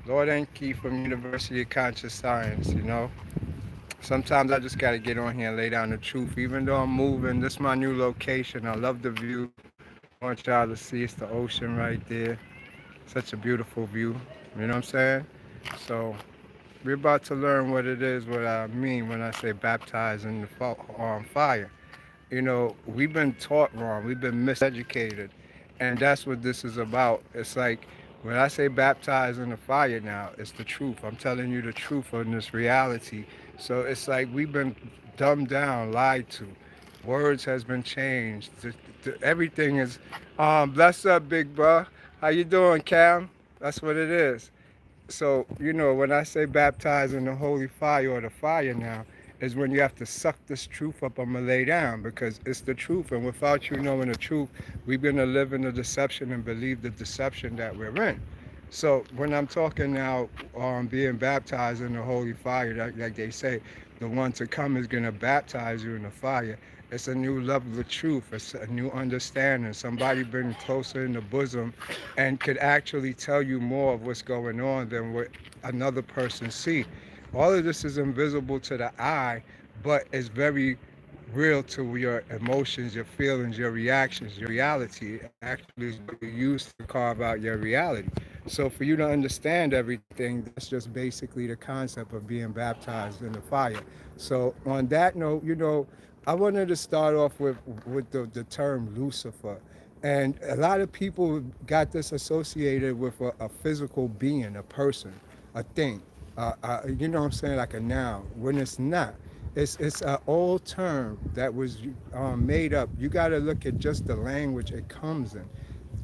Lord and Key from University of Conscious Science, you know. Sometimes I just gotta get on here and lay down the truth. Even though I'm moving, this is my new location. I love the view. I want y'all to see it's the ocean right there. Such a beautiful view. You know what I'm saying? So we're about to learn what it is, what I mean when I say baptized in the fire. You know, we've been taught wrong. We've been miseducated. And that's what this is about. It's like when I say baptized in the fire now, it's the truth. I'm telling you the truth on this reality. So it's like we've been dumbed down, lied to. Words has been changed. Everything is, bless up, big bro. How you doing, Cam? That's what it is. So, you know, when I say baptize in the holy fire or the fire now, is when you have to suck this truth up. I'm going to lay down because it's the truth. And without you knowing the truth, we're going to live in the deception and believe the deception that we're in. So when I'm talking now, being baptized in the holy fire, like they say, the one to come is going to baptize you in the fire. It's a new level of truth. It's a new understanding. Somebody been closer in the bosom and could actually tell you more of what's going on than what another person see. All of this is invisible to the eye, but it's very real to your emotions, your feelings, your reactions. Your reality actually is what you use to carve out your reality. So for you to understand everything, that's just basically the concept of being baptized in the fire. So on that note, you know, I wanted to start off with the term Lucifer. And a lot of people got this associated with a physical being, a person, a thing. You know what I'm saying? Like a noun, when it's not. It's an old term that was made up. You got to look at just the language it comes in.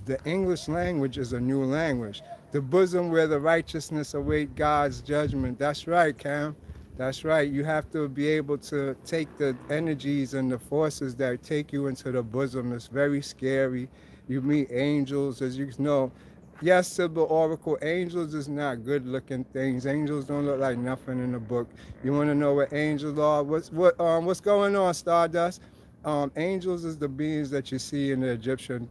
The English language is a new language. The bosom where the righteousness await God's judgment. That's right, Cam. That's right. You have to be able to take the energies and the forces that take you into the bosom. It's very scary. You meet angels, as you know. Yes, Sybil Oracle, angels is not good looking things. Angels don't look like nothing in the book. You want to know what angels are? What's going on, Stardust? Angels is the beings that you see in the Egyptian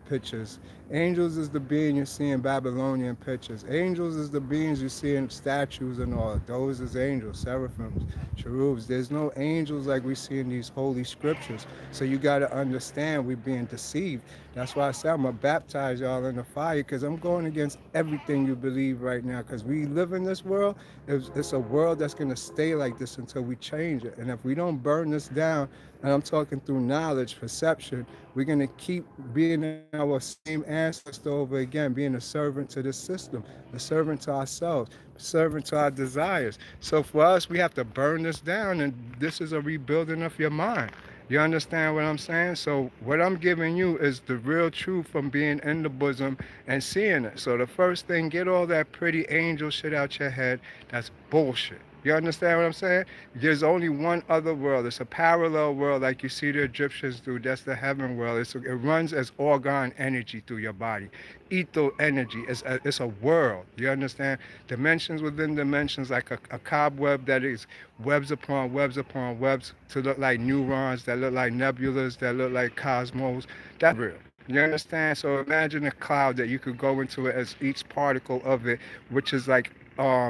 pictures. Angels is the being you see in Babylonian pictures. Angels is the beings you see in statues and all. Those is angels, seraphims, cherubs. There's no angels like we see in these holy scriptures. So you got to understand we're being deceived. That's why I say I'm going to baptize y'all in the fire because I'm going against everything you believe right now because we live in this world. It's a world that's going to stay like this until we change it. And if we don't burn this down, and I'm talking through knowledge, perception, we're going to keep being our same ancestor over again, being a servant to this system, a servant to ourselves, a servant to our desires. So for us, we have to burn this down, and this is a rebuilding of your mind. You understand what I'm saying? So what I'm giving you is the real truth from being in the bosom and seeing it. So the first thing, get all that pretty angel shit out your head. That's bullshit. You understand what I'm saying? There's only one other world. It's a parallel world like you see the Egyptians do. That's the heaven world. It runs as organ energy through your body. Ether energy. It's a world. You understand? Dimensions within dimensions, like a cobweb that is webs upon webs to look like neurons, that look like nebulas, that look like cosmos. That's real. You understand? So imagine a cloud that you could go into it as each particle of it, which is like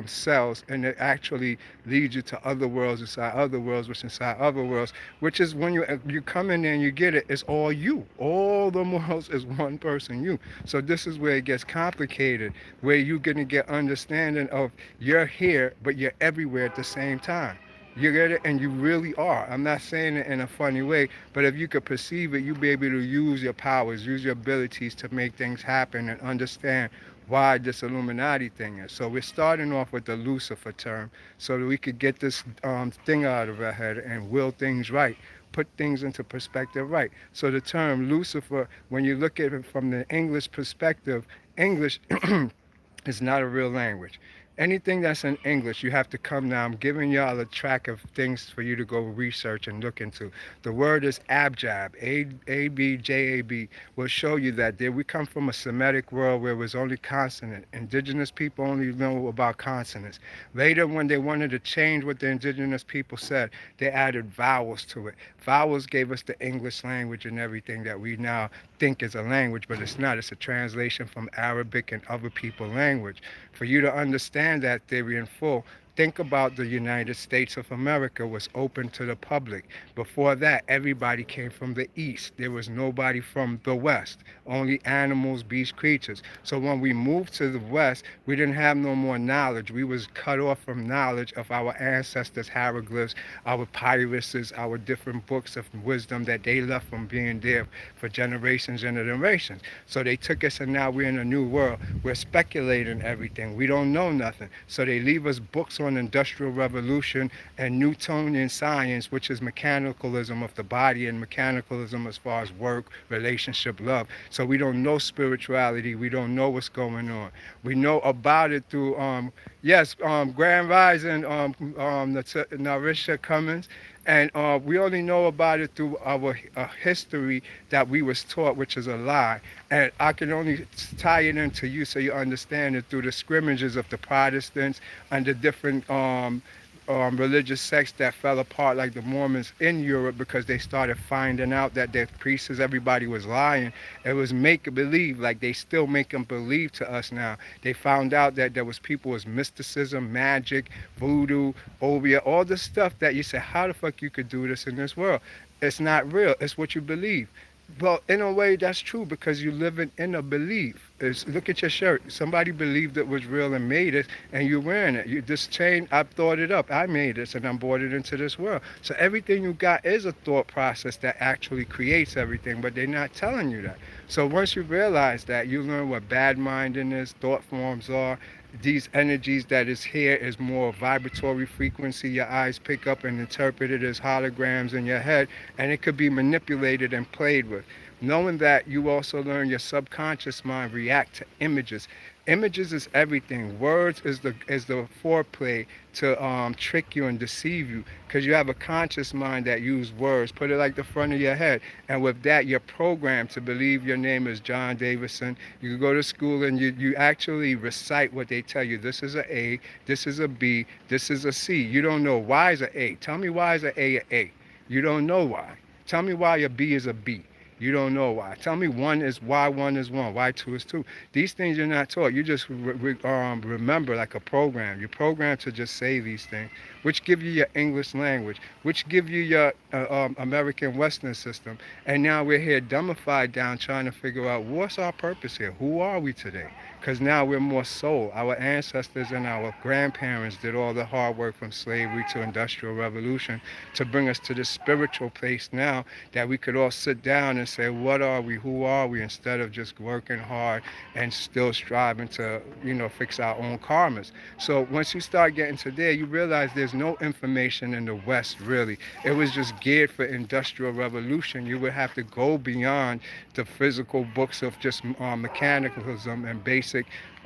cells, and it actually leads you to other worlds inside other worlds, which inside other worlds, which is when you come in there and you get it, it's all you. All the worlds is one person, you. So this is where it gets complicated, where you're gonna get understanding of you're here, but you're everywhere at the same time. You get it? And you really are. I'm not saying it in a funny way, but if you could perceive it, you'll be able to use your powers, use your abilities to make things happen and understand why this Illuminati thing is. So we're starting off with the Lucifer term so that we could get this thing out of our head and will things right, put things into perspective right. So the term Lucifer, when you look at it from the English perspective, English is not a real language. Anything that's in English, you have to come now. I'm giving y'all a track of things for you to go research and look into. The word is abjab, A-B-J-A-B, will show you that there we come from a Semitic world where it was only consonant. Indigenous people only know about consonants. Later, when they wanted to change what the indigenous people said, they added vowels to it. Vowels gave us the English language and everything that we now think is a language, but it's not. It's a translation from Arabic and other people language. For you to understand that theory in full, think about the United States of America was open to the public. Before that, everybody came from the east. There was nobody from the west, only animals, beasts, creatures. So when we moved to the west, we didn't have no more knowledge. We was cut off from knowledge of our ancestors' hieroglyphs, our papyruses, our different books of wisdom that they left from being there for generations and generations. So they took us, and now we're in a new world. We're speculating everything. We don't know nothing. So they leave us books on industrial revolution and Newtonian science, which is mechanicalism of the body and mechanicalism as far as work, relationship, love. So we don't know spirituality. We don't know what's going on. We know about it through yes, Grand Rising, Narisha Cummins, and we only know about it through our history that we was taught, which is a lie. And I can only tie it into you so you understand it through the scrimmages of the Protestants and the different religious sects that fell apart, like the Mormons in Europe, because they started finding out that their priests, everybody was lying. It was make believe, like they still make them believe to us now. They found out that there was people with mysticism, magic, voodoo, obia, all the stuff that you say, how the fuck you could do this in this world? It's not real. It's what you believe. Well, in a way, that's true because you're living in a belief. Look at your shirt. Somebody believed it was real and made it, and you're wearing it. This chain, I thought it up. I made this, and I brought it into this world. So everything you got is a thought process that actually creates everything, but they're not telling you that. So once you realize that, you learn what bad minding is, thought forms are. These energies that is here is more vibratory frequency. Your eyes pick up and interpret it as holograms in your head, and it could be manipulated and played with. Knowing that, you also learn your subconscious mind react to images. Images is everything. Words is the foreplay to trick you and deceive you, because you have a conscious mind that use words. Put it like the front of your head, and with that, you're programmed to believe your name is John Davison. You go to school and you actually recite what they tell you. This is a, this is a B, this is a C. You don't know why is a A. Tell me why is a A? You don't know why. Tell me why a B is a B. You don't know why. Tell me one is why one is one, why two is two. These things you're not taught. You just remember like a program. You're programmed to just say these things, which give you your English language, which give you your American Western system. And now we're here dumbified down trying to figure out what's our purpose here. Who are we today? Because now we're more soul. Our ancestors and our grandparents did all the hard work from slavery to industrial revolution to bring us to this spiritual place now that we could all sit down and say, what are we? Who are we? Instead of just working hard and still striving to, fix our own karmas. So once you start getting to there, you realize there's no information in the West, really. It was just geared for industrial revolution. You would have to go beyond the physical books of just mechanicalism and basic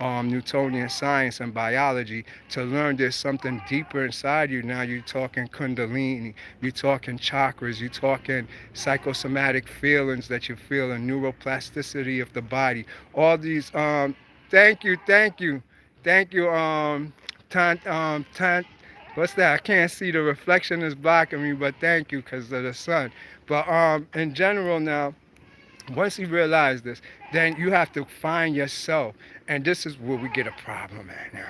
Newtonian science and biology to learn there's something deeper inside you. Now you're talking kundalini, you're talking chakras, you're talking psychosomatic feelings that you feel, and neuroplasticity of the body. All these, thank you, what's that? I can't see, the reflection is blocking me, but thank you because of the sun. But in general now, once you realize this, then you have to find yourself. And this is where we get a problem at now.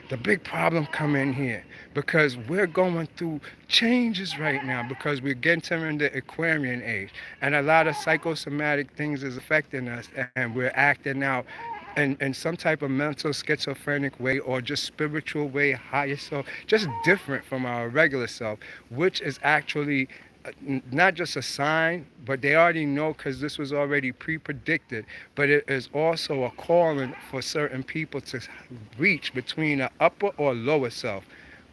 The big problem come in here because we're going through changes right now because we're getting the Aquarian age. And a lot of psychosomatic things is affecting us, and we're acting out in some type of mental schizophrenic way or just spiritual way, higher self, just different from our regular self, which is actually not just a sign, but they already know because this was already pre-predicted. But it is also a calling for certain people to reach between an upper or lower self.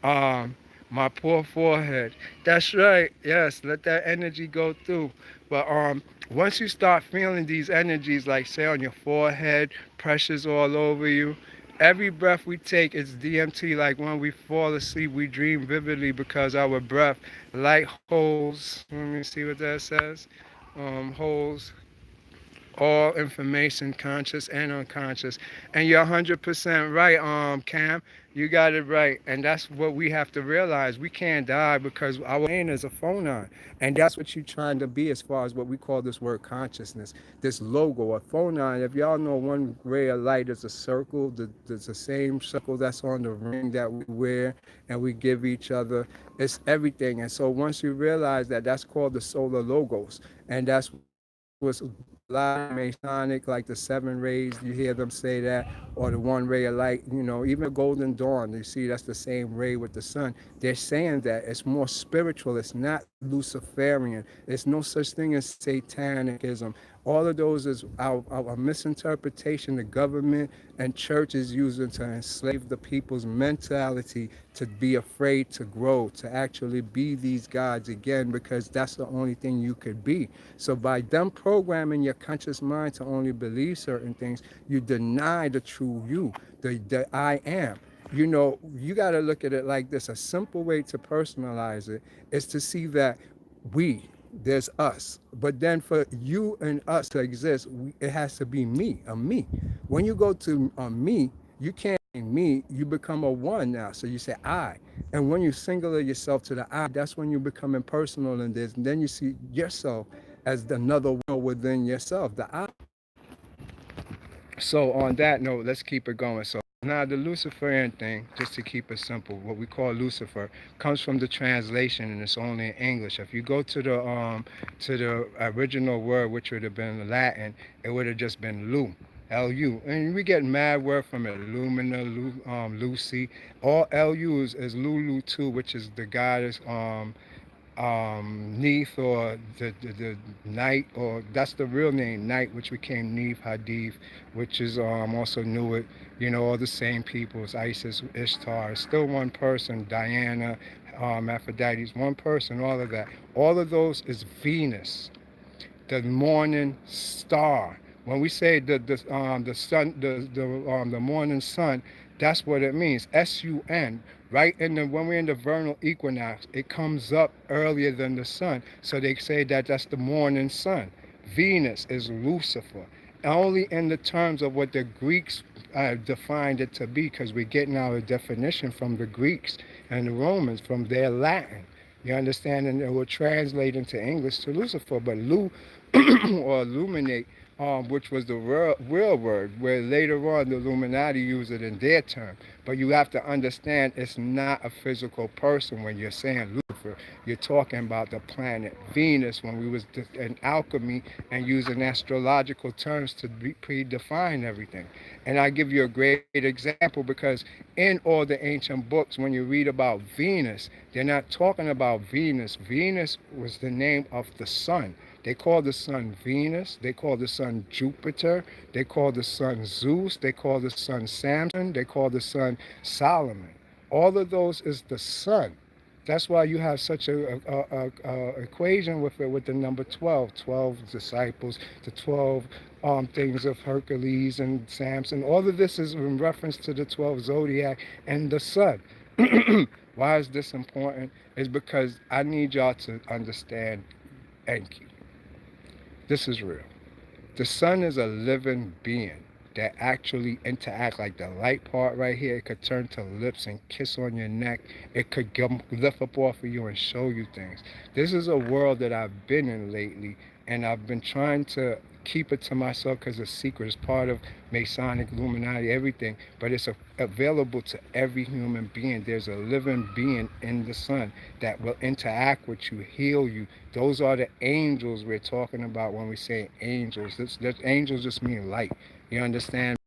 My poor forehead. That's right. Yes, let that energy go through. But once you start feeling these energies, like say on your forehead, pressures all over you, every breath we take is DMT. Like when we fall asleep, we dream vividly because our breath, like holes. Let me see what that says. Holes. all information, conscious and unconscious. And you're 100% right, Cam. You got it right. And that's what we have to realize. We can't die because our brain is a phonon. And that's what you're trying to be as far as what we call this word consciousness, this logo, a phonon. If y'all know, one ray of light is a circle, the same circle that's on the ring that we wear and we give each other. It's everything. And so once you realize that, that's called the solar logos. And that's what's Masonic, like the seven rays, you hear them say that, or the one ray of light, even the golden dawn, you see that's the same ray with the sun. They're saying that it's more spiritual, it's not Luciferian, there's no such thing as satanicism. All of those is our misinterpretation the government and churches using to enslave the people's mentality to be afraid to grow, to actually be these gods again, because that's the only thing you could be. So by them programming your conscious mind to only believe certain things, you deny the true you, the I am. You got to look at it like this. A simple way to personalize it is to see that we, there's us. But then for you and us to exist, it has to be me, a me. When you go to a me, you can't say me, you become a one now. So you say I. And when you singular yourself to the I, that's when you become impersonal in this. And then you see yourself as another world within yourself, the I. So on that note, let's keep it going. So now the Luciferian thing, just to keep it simple, what we call Lucifer, comes from the translation, and it's only in English. If you go to the original word, which would have been Latin, it would have just been Lu. Lu, and we get mad word from it. Lumina, Lucy, all Lu's is Lulu too, which is the goddess Neith, or the night, or that's the real name, night, which became Neith Hadith, which is also Nuit, all the same peoples, Isis, Ishtar, it's still one person, Diana, Aphrodite's one person, all of that. All of those is Venus, the morning star. When we say the sun, the morning sun, that's what it means. SUN. Right in the when we're in the vernal equinox, it comes up earlier than the sun. So they say that that's the morning sun. Venus is Lucifer. Only in the terms of what the Greeks defined it to be, because we're getting our definition from the Greeks and the Romans, from their Latin. You understand? And it will translate into English to Lucifer. But Lu or illuminate, which was the real word, where later on the Illuminati use it in their term. But you have to understand it's not a physical person when you're saying Lucifer. You're talking about the planet Venus when we was in alchemy and using astrological terms to predefine everything. And I give you a great example, because in all the ancient books, when you read about Venus, they're not talking about Venus. Venus was the name of the sun. They call the sun Venus. They call the sun Jupiter. They call the sun Zeus. They call the sun Samson. They call the sun Solomon. All of those is the sun. That's why you have such a equation with it, with the number 12, 12 disciples, the 12 things of Hercules and Samson. All of this is in reference to the 12 zodiac and the sun. Why is this important? It's because I need y'all to understand Enki. This is real. The sun is a living being that actually interact, like the light part right here. It could turn to lips and kiss on your neck. It could lift up off of you and show you things. This is a world that I've been in lately, and I've been trying to keep it to myself because it's secret. It's part of Masonic, Illuminati, everything. But it's available to every human being. There's a living being in the sun that will interact with you, heal you. Those are the angels we're talking about when we say angels. Angels just mean light. You understand?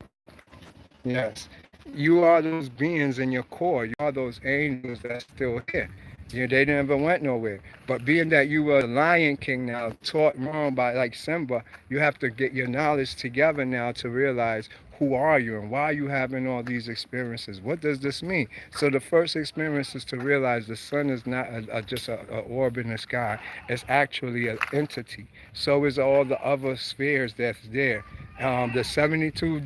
Yes. You are those beings in your core. You are those angels that's still here. They never went nowhere. But being that you were the Lion King now, taught wrong by like Simba, you have to get your knowledge together now to realize who are you and why are you having all these experiences. What does this mean? So the first experience is to realize the sun is not just an orb in the sky. It's actually an entity. So is all the other spheres that's there. The 72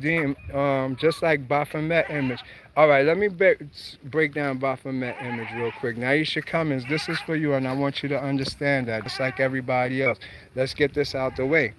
just like Baphomet image. All right, let me break down Baphomet image real quick. Naisha Cummins, this is for you, and I want you to understand that, just like everybody else. Let's get this out the way.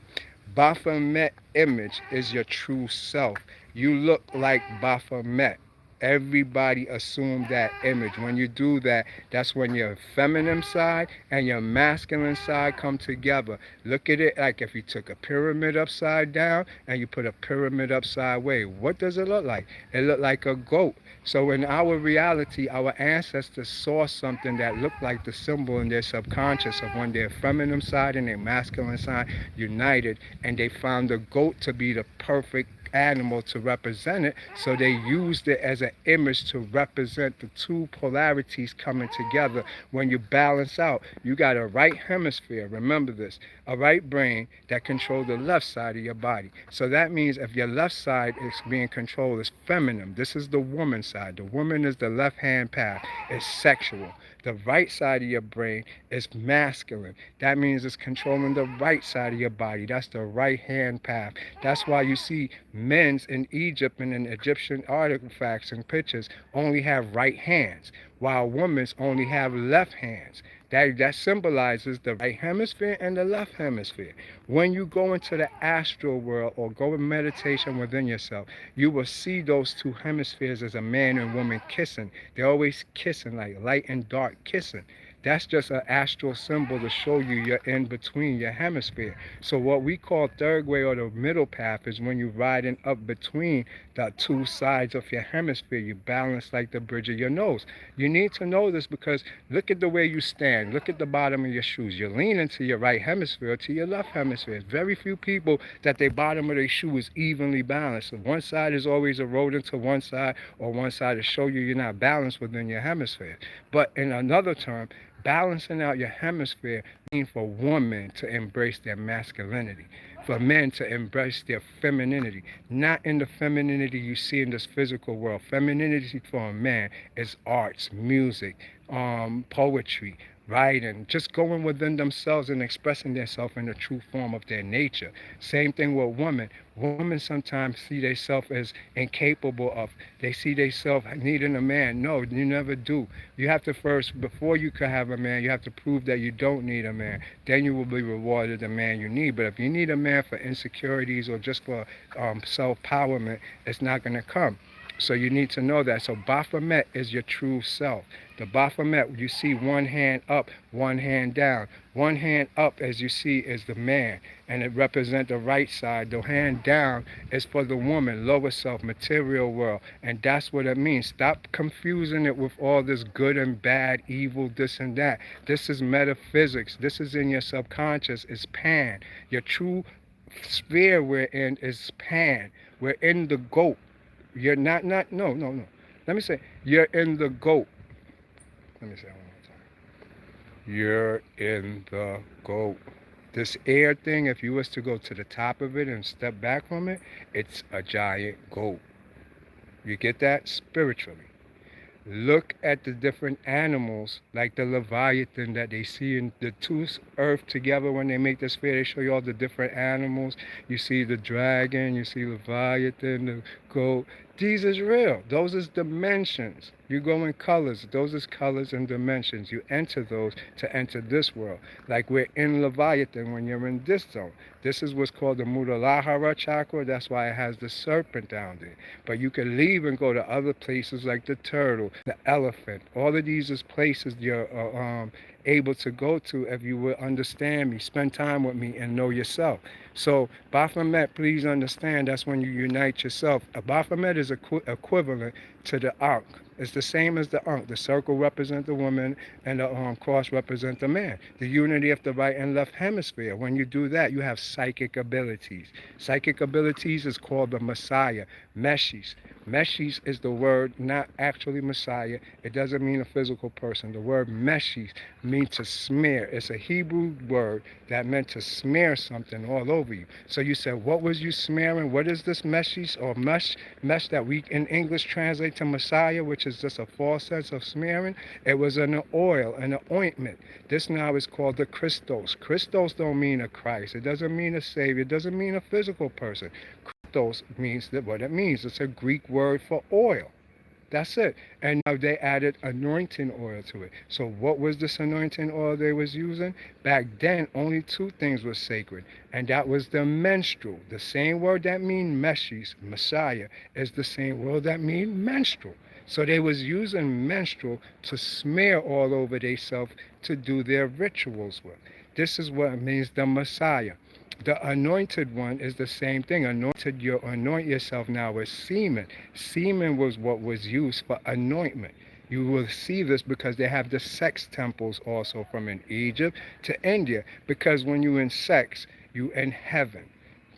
Baphomet image is your true self. You look like Baphomet. Everybody assume that image. When you do that, that's when your feminine side and your masculine side come together. Look at it like if you took a pyramid upside down and you put a pyramid upside way. What does it look like? It looked like a goat. So in our reality, our ancestors saw something that looked like the symbol in their subconscious of when their feminine side and their masculine side united, and they found the goat to be the perfect animal to represent it, so they used it as an image to represent the two polarities coming together. When you balance out, you got a right hemisphere, remember this, a right brain that controls the left side of your body. So that means if your left side is being controlled as feminine, this is the woman side. The woman is the left hand path, it's sexual. The right side of your brain is masculine. That means it's controlling the right side of your body. That's the right hand path. That's why you see men's in Egypt and in Egyptian artifacts and pictures only have right hands, while women's only have left hands. That symbolizes the right hemisphere and the left hemisphere. When you go into the astral world or go in meditation within yourself, you will see those two hemispheres as a man and woman kissing. They're always kissing, like light and dark kissing. That's just an astral symbol to show you you're in between your hemisphere. So what we call third way or the middle path is when you're riding up between the two sides of your hemisphere. You balance like the bridge of your nose. You need to know this because look at the way you stand. Look at the bottom of your shoes. You're leaning to your right hemisphere or to your left hemisphere. Very few people that the bottom of their shoe is evenly balanced. So one side is always eroding to one side, or one side to show you you're not balanced within your hemisphere. But in another term, balancing out your hemisphere means for women to embrace their masculinity, for men to embrace their femininity. Not in the femininity you see in this physical world. Femininity for a man is arts, music, poetry, writing, just going within themselves and expressing themselves in the true form of their nature. Same thing with women. Women sometimes see themselves as incapable of, they see themselves needing a man. No, you never do. You have to first, before you can have a man, you have to prove that you don't need a man. Then you will be rewarded the man you need. But if you need a man for insecurities or just for self-empowerment, it's not going to come. So you need to know that. So Baphomet is your true self. The Baphomet, you see one hand up, one hand down. One hand up, as you see, is the man, and it represents the right side. The hand down is for the woman, lower self, material world, and that's what it means. Stop confusing it with all this good and bad, evil, this and that. This is metaphysics. This is in your subconscious. It's Pan. Your true sphere we're in is Pan. We're in the goat. You're no. Let me say, you're in the goat. Let me say it one more time. You're in the goat. This air thing, if you was to go to the top of it and step back from it, it's a giant goat. You get that? Spiritually. Look at the different animals, like the Leviathan that they see in the two earth together when they make the sphere. They show you all the different animals. You see the dragon, you see Leviathan, the goat. These is real. Those is dimensions. You go in colors. Those is colors and dimensions. You enter those to enter this world. Like we're in Leviathan when you're in this zone. This is what's called the Muladhara chakra. That's why it has the serpent down there. But you can leave and go to other places like the turtle, the elephant. All of these is places you're able to go to if you will understand me, spend time with me, and know yourself. So Baphomet, please understand, that's when you unite yourself. A Baphomet is equivalent to the Ankh. It's the same as the Ankh. The circle represents the woman and the cross represents the man. The unity of the right and left hemisphere. When you do that, you have psychic abilities. Psychic abilities is called the Messiah, Meshis. Meshis is the word, not actually Messiah. It doesn't mean a physical person. The word Meshis means to smear. It's a Hebrew word that meant to smear something all over you. So you said, what was you smearing? What is this Meshis or mesh that we in English translate to Messiah, which is just a false sense of smearing? It was an oil, an ointment. This now is called the Christos. Christos don't mean a Christ. It doesn't mean a Savior. It doesn't mean a physical person. Means that what it means. It's a Greek word for oil. That's it. And now they added anointing oil to it. So what was this anointing oil they was using? Back then, only two things were sacred, and that was the menstrual. The same word that means meshes, Messiah, is the same word that means menstrual. So they was using menstrual to smear all over themselves to do their rituals with. This is what it means the Messiah. The anointed one is the same thing. Anointed, you anoint yourself now with semen. Semen was what was used for anointment. You will see this because they have the sex temples also from in Egypt to India. Because when you in sex, you in heaven.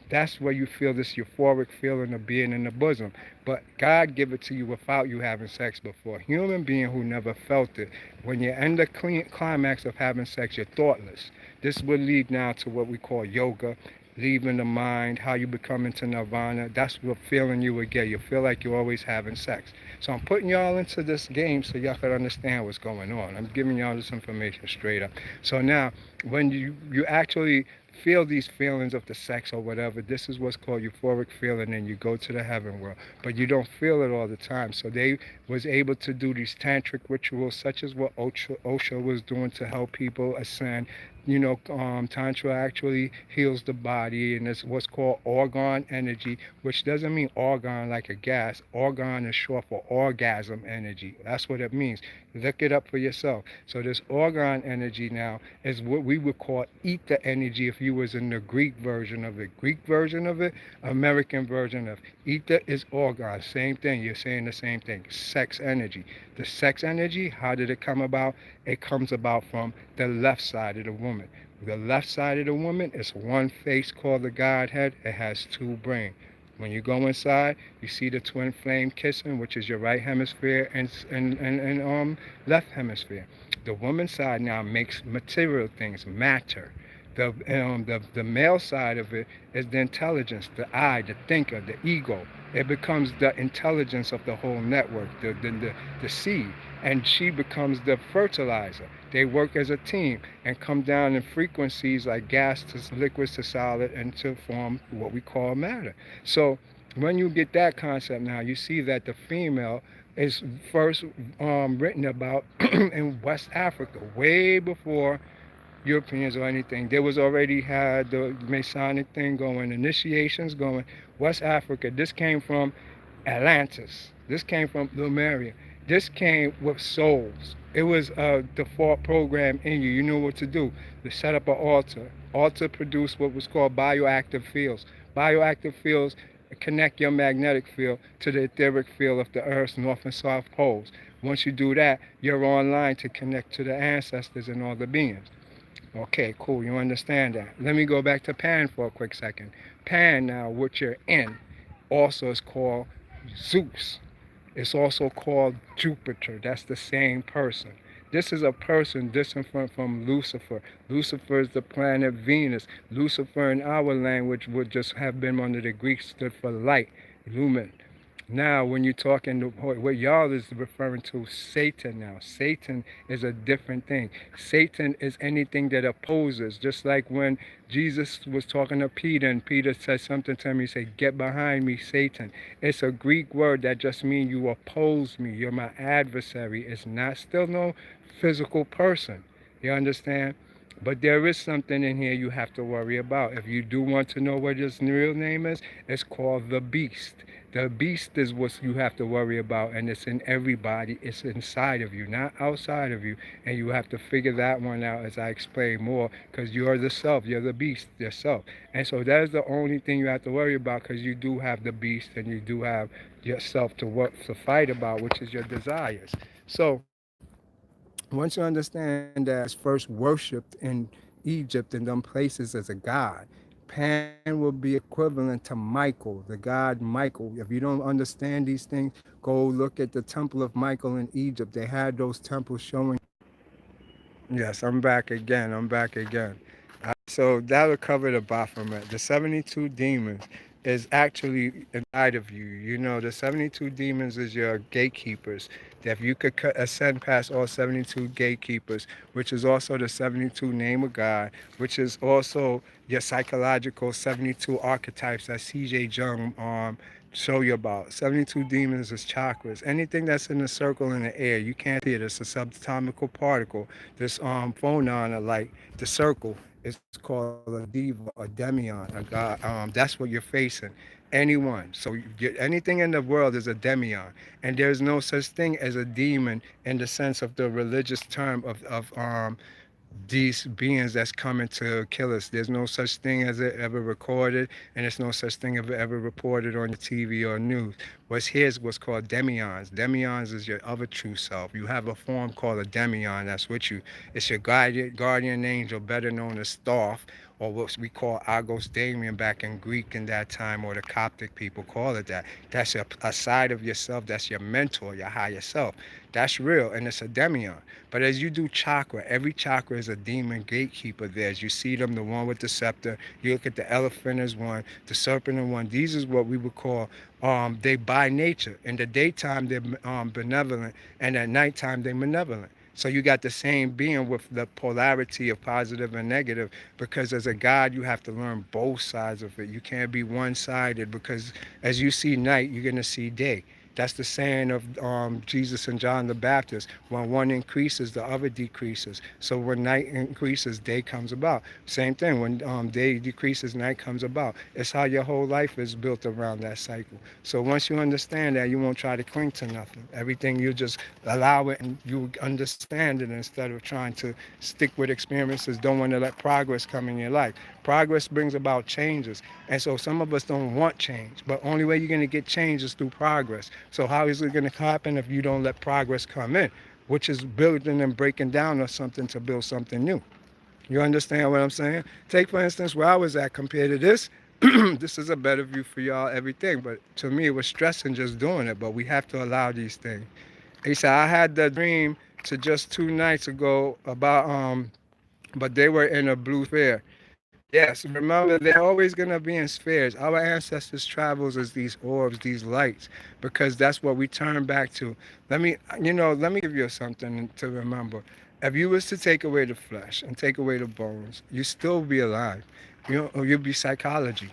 That's where you feel this euphoric feeling of being in the bosom. But God give it to you without you having sex before. Human being who never felt it, when you're in the climax of having sex, you're thoughtless. This would lead now to what we call yoga, leaving the mind, how you become into nirvana. That's what feeling you would get. You feel like you're always having sex. So I'm putting y'all into this game so y'all can understand what's going on. I'm giving y'all this information straight up. So now, when you actually feel these feelings of the sex or whatever, this is what's called euphoric feeling, and you go to the heaven world. But you don't feel it all the time. So they was able to do these tantric rituals, such as what Osho was doing to help people ascend. Tantra actually heals the body, and it's what's called organ energy, which doesn't mean organ like a gas. Organ is short for orgasm energy. That's what it means. Look it up for yourself. So this organ energy now is what we would call ether energy if you was in the Greek version of it. Greek version of it, American version of ether is organ. Same thing. You're saying the same thing. Sex energy. The sex energy, how did it come about? It comes about from the left side of the woman. The left side of the woman is one face called the Godhead. It has two brains. When you go inside, you see the twin flame kissing, which is your right hemisphere and left hemisphere. The woman's side now makes material things, matter. The male side of it is the intelligence, the I, the thinker, the ego. It becomes the intelligence of the whole network, the seed, and she becomes the fertilizer. They work as a team and come down in frequencies like gas to liquids to solid and to form what we call matter. So when you get that concept now, you see that the female is first written about in West Africa, way before Europeans or anything. They was already had the Masonic thing going, initiations going. West Africa, this came from Atlantis. This came from Lemuria. This came with souls. It was a default program in you. You knew what to do. To set up an altar. Altar produced what was called bioactive fields. Bioactive fields connect your magnetic field to the etheric field of the Earth's north and south poles. Once you do that, you're online to connect to the ancestors and all the beings. Okay, cool. You understand that. Let me go back to Pan for a quick second. Pan now, what you're in, also is called Zeus. It's also called Jupiter. That's the same person. This is a person different from Lucifer. Lucifer is the planet Venus. Lucifer in our language would just have been under the Greek stood for light, lumen. Now, when you're talking, what y'all is referring to Satan now. Satan is a different thing. Satan is anything that opposes. Just like when Jesus was talking to Peter, and Peter said something to him, he said, "Get behind me, Satan." It's a Greek word that just means you oppose me. You're my adversary. It's not still no physical person. You understand? But there is something in here you have to worry about. If you do want to know what his real name is, it's called the Beast. The beast is what you have to worry about, and it's in everybody. It's inside of you, not outside of you. And you have to figure that one out as I explain more, because you're the self. You're the beast yourself. And so that is the only thing you have to worry about, because you do have the beast and you do have yourself to work to fight about, which is your desires. So once you understand that was first worshipped in Egypt and them places as a god, Pan will be equivalent to Michael, the god Michael. If you don't understand these things, go look at the Temple of Michael in Egypt. They had those temples showing. Yes, I'm back again. I'm back again. So that would cover the Baphomet. The 72 demons is actually inside of you. You know, the 72 demons is your gatekeepers. That if you could ascend past all 72 gatekeepers, which is also the 72 name of God, which is also your psychological 72 archetypes that C.J. Jung show you about. 72 demons is chakras. Anything that's in a circle in the air, you can't see it. It's a subatomical particle. This phonon, or like the circle, is called a diva, a demion, a god. That's what you're facing. Anyone. So anything in the world is a demion, and there's no such thing as a demon in the sense of the religious term of these beings that's coming to kill us. There's no such thing as it ever recorded, and there's no such thing as ever reported on the TV or news. What's here is what's called demions. Demions is your other true self. You have a form called a demion that's with you. It's your guardian angel, better known as Thoth, or what we call Agos Damien back in Greek in that time, or the Coptic people call it that. That's a side of yourself, that's your mentor, your higher self. That's real, and it's a demion. But as you do chakra, every chakra is a demon gatekeeper there. As you see them, the one with the scepter, you look at the elephant as one, the serpent as one. These is what we would call, they by nature. In the daytime, they're benevolent, and at nighttime, they're malevolent. So you got the same being with the polarity of positive and negative, because as a God, you have to learn both sides of it. You can't be one-sided, because as you see night, you're going to see day. That's the saying of Jesus and John the Baptist. When one increases, the other decreases. So when night increases, day comes about. Same thing. When day decreases, night comes about. It's how your whole life is built around that cycle. So once you understand that, you won't try to cling to nothing. Everything, you just allow it and you understand it instead of trying to stick with experiences. Don't want to let progress come in your life. Progress brings about changes. And so some of us don't want change, but only way you're going to get change is through progress. So how is it going to happen if you don't let progress come in, which is building and breaking down of something to build something new? You understand what I'm saying? Take, for instance, where I was at compared to this. This is a better view for y'all, everything. But to me, it was stressing just doing it. But we have to allow these things. He said, I had the dream to just 2 nights ago about, but they were in a blue sphere. Yes, remember, they're always going to be in spheres. Our ancestors' travels as these orbs, these lights, because that's what we turn back to. Let me give you something to remember. If you was to take away the flesh and take away the bones, you still be alive. You'll be psychology.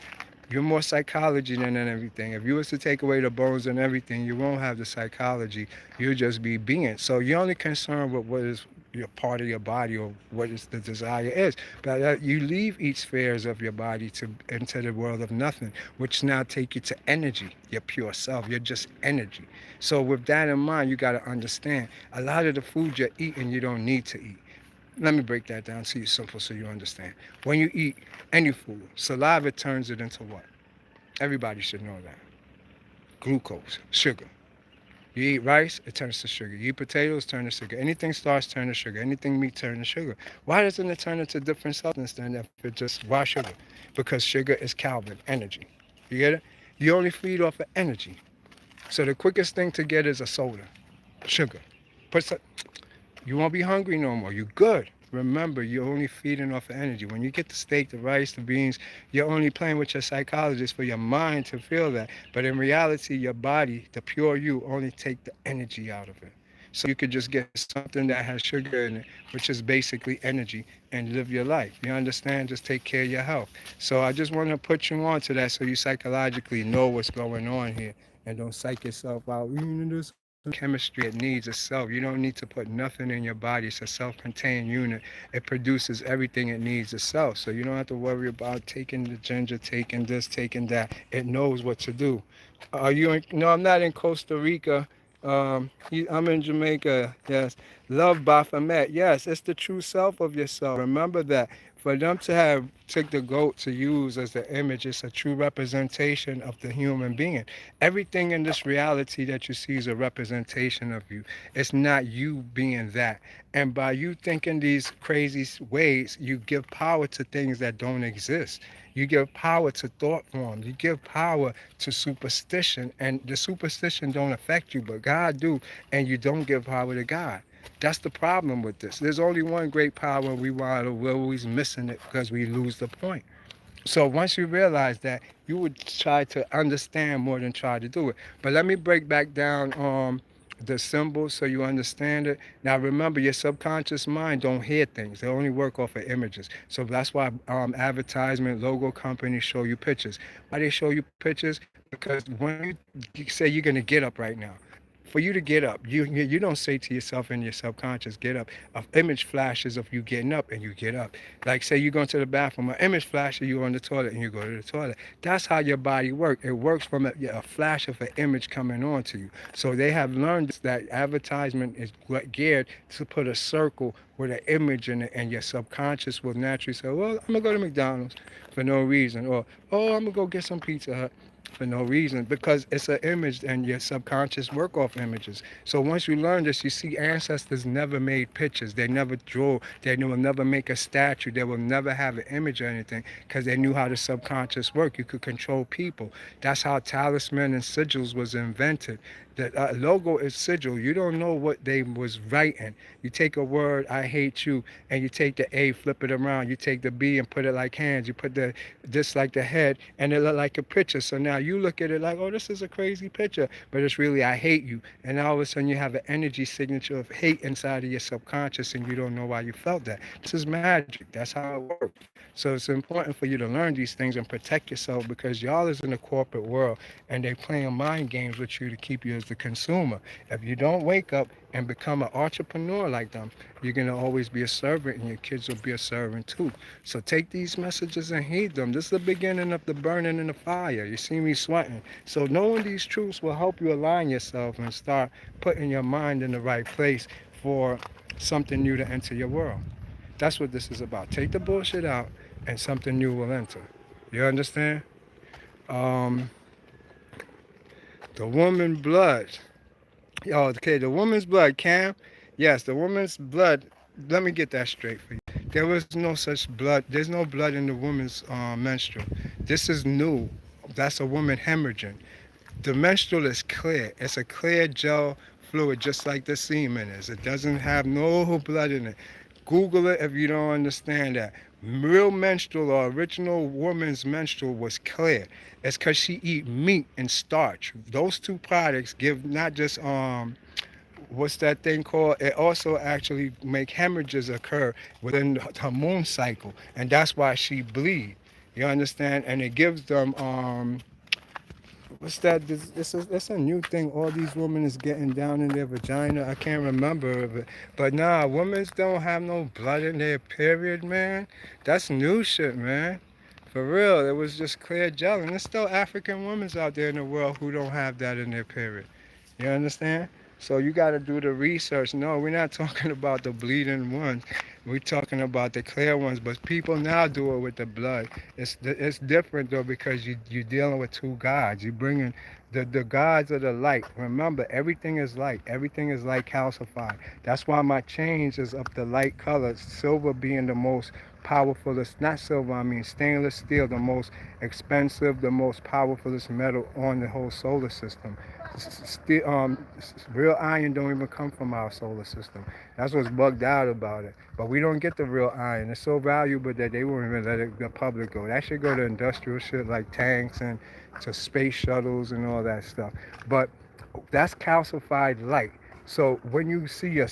You're more psychology than everything. If you was to take away the bones and everything, you won't have the psychology. You'll just be being. So you're only concerned with what is your part of your body, or what is the desire is. But you leave each spheres of your body to into the world of nothing, which now take you to energy, your pure self. You're just energy. So with that in mind, you got to understand a lot of the food you're eating, you don't need to eat. Let me break that down to you simple so you understand. When you eat any food, saliva turns it into what? Everybody should know that. Glucose, sugar. You eat rice, it turns to sugar. You eat potatoes, turn to sugar. Anything starch, turn to sugar. Anything meat, turn to sugar. Why doesn't it turn into different substance than if it just, why sugar? Because sugar is Calvin, energy. You get it? You only feed off of energy. So the quickest thing to get is a soda, sugar. Put some, you won't be hungry no more. You're good. Remember, you're only feeding off of energy. When you get the steak, the rice, the beans, you're only playing with your psychologist for your mind to feel that. But in reality, your body, the pure you, only take the energy out of it. So you could just get something that has sugar in it, which is basically energy, and live your life. You understand? Just take care of your health. So I just want to put you on to that so you psychologically know what's going on here and don't psych yourself out. This chemistry, it needs itself. You don't need to put nothing in your body. It's a self-contained unit. It produces everything it needs itself. So you don't have to worry about taking the ginger, taking this, taking that. It knows what to do. Are you in, no, I'm not in Costa Rica. I'm in Jamaica. Yes. Love Baphomet. Yes, it's the true self of yourself. Remember that. For them to have took the goat to use as the image, it's a true representation of the human being. Everything in this reality that you see is a representation of you. It's not you being that. And by you thinking these crazy ways, you give power to things that don't exist. You give power to thought forms. You give power to superstition, and the superstition don't affect you, but God do, and you don't give power to God. That's the problem with this. There's only one great power, and we're always missing it because we lose the point. So once you realize that, you would try to understand more than try to do it. But let me break back down the symbols so you understand it. Now remember, your subconscious mind don't hear things. They only work off of images. So that's why advertisement, logo companies show you pictures. Why they show you pictures? Because when you say you're gonna get up right now, for you to get up, you don't say to yourself in your subconscious, get up. An image flashes of you getting up and you get up. Like say you go to the bathroom, an image flashes you on the toilet and you go to the toilet. That's how your body works. It works from a flash of an image coming on to you. So they have learned that advertisement is geared to put a circle with an image in it, and your subconscious will naturally say, well, I'm gonna go to McDonald's for no reason, or oh, I'm gonna go get some Pizza Hut for no reason, because it's an image and your subconscious work off images. So once you learn this, you see ancestors never made pictures. They never drew. They will never make a statue. They will never have an image or anything because they knew how the subconscious worked. You could control people. That's how talisman and sigils was invented. The logo is sigil. You don't know what they was writing. You take a word, I hate you, and you take the A, flip it around. You take the B and put it like hands. You put the this like the head, and it look like a picture. So now you look at it like, oh, this is a crazy picture, but it's really I hate you. And all of a sudden you have an energy signature of hate inside of your subconscious, and you don't know why you felt that. This is magic. That's how it works. So it's important for you to learn these things and protect yourself, because y'all is in the corporate world and they playing mind games with you to keep you as the consumer. If you don't wake up and become an entrepreneur like them, you're going to always be a servant, and your kids will be a servant too. So take these messages and heed them. This is the beginning of the burning in the fire. You see me sweating. So knowing these truths will help you align yourself and start putting your mind in the right place for something new to enter your world. That's what this is about. Take the bullshit out and something new will enter. You understand? Um, the woman blood. Oh, okay, the woman's blood, Cam. Yes, the woman's blood. Let me get that straight for you. There was no such blood. There's no blood in the woman's menstrual. This is new. That's a woman hemorrhaging. The menstrual is clear. It's a clear gel fluid, just like the semen is. It doesn't have no blood in it. Google it if you don't understand that. Real menstrual or original woman's menstrual was clear. It's because she eat meat and starch. Those two products give not just what's that thing called? It also actually make hemorrhages occur within her moon cycle, and that's why she bleed. You understand? And it gives them what's that? It's a new thing. All these women is getting down in their vagina. I can't remember of it. But nah, women don't have no blood in their period, man. That's new shit, man. For real, it was just clear gel. And there's still African women out there in the world who don't have that in their period. You understand? So you got to do the research. No, we're not talking about the bleeding ones. We're talking about the clear ones. But people now do it with the blood. It's different though, because you're dealing with two gods. You're bringing the gods of the light. Remember, everything is light. Everything is light calcified. That's why my chains is of the light colors. Silver being the most powerful. Not silver, I mean stainless steel, the most expensive, the most powerfulest metal on the whole solar system. Real iron don't even come from our solar system. That's what's bugged out about it. But we don't get the real iron. It's so valuable that they won't even let the public go. That should go to industrial shit like tanks and to space shuttles and all that stuff. But that's calcified light. So when you see your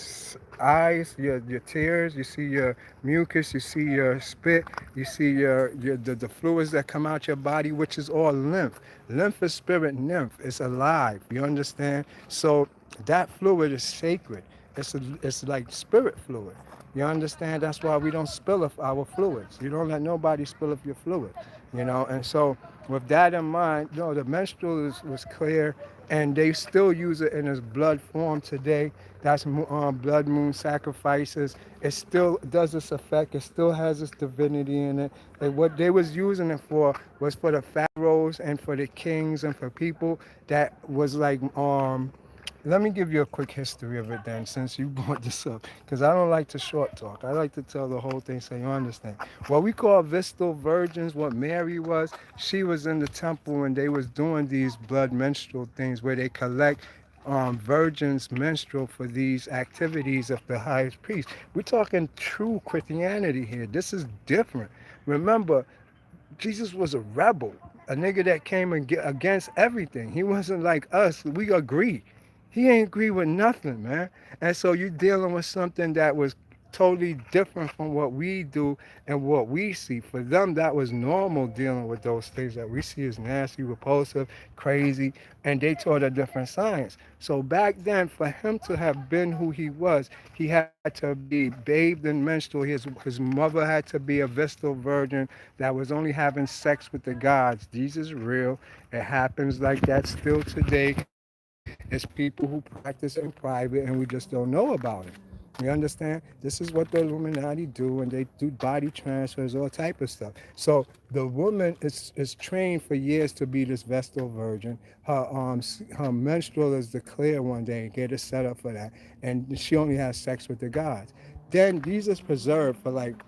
eyes, your tears, you see your mucus, you see your spit, you see the fluids that come out your body, which is all lymph. Lymph is spirit nymph. It's alive. You understand? So that fluid is sacred. It's like spirit fluid. You understand? That's why we don't spill of our fluids. You don't let nobody spill of your fluid. You know, and so with that in mind, the menstrual was clear, and they still use it in its blood form today. That's blood moon sacrifices. It still does its effect. It still has its divinity in it. And what they was using it for was for the pharaohs and for the kings and for people that was like let me give you a quick history of it then, since you brought this up, because I don't like to short talk. I like to tell the whole thing so you understand. What we call Vestal virgins, what Mary was, she was in the temple and they was doing these blood menstrual things where they collect virgins menstrual for these activities of the highest priest. We're talking true Christianity here. This is different. Remember, Jesus was a rebel, a nigga that came against everything. He wasn't like us. We agree. He ain't agree with nothing, man. And so you're dealing with something that was totally different from what we do and what we see. For them, that was normal dealing with those things that we see as nasty, repulsive, crazy, and they taught a different science. So back then, for him to have been who he was, he had to be bathed in menstrual. His mother had to be a Vestal virgin that was only having sex with the gods. These is real. It happens like that still today. It's people who practice it in private and we just don't know about it. You understand? This is what the Illuminati do, and they do body transfers, all type of stuff. So the woman is trained for years to be this Vestal virgin. Her menstrual is declared one day, get it set up for that, and she only has sex with the gods. Then these is preserved for like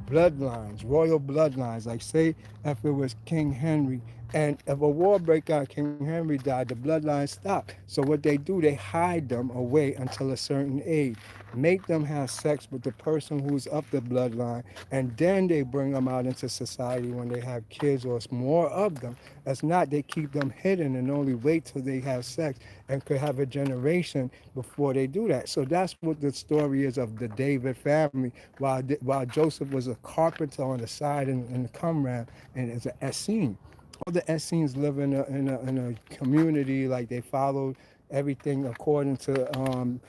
bloodlines, royal bloodlines. Like say if it was King Henry, and if a war break out, King Henry died, the bloodline stopped. So what they do, they hide them away until a certain age, make them have sex with the person who's up the bloodline, and then they bring them out into society when they have kids or it's more of them. As not, they keep them hidden and only wait till they have sex and could have a generation before they do that. So that's what the story is of the David family. While Joseph was a carpenter on the side in the Qumran, and it's an Essene. All the Essenes live in a community, like they followed everything according to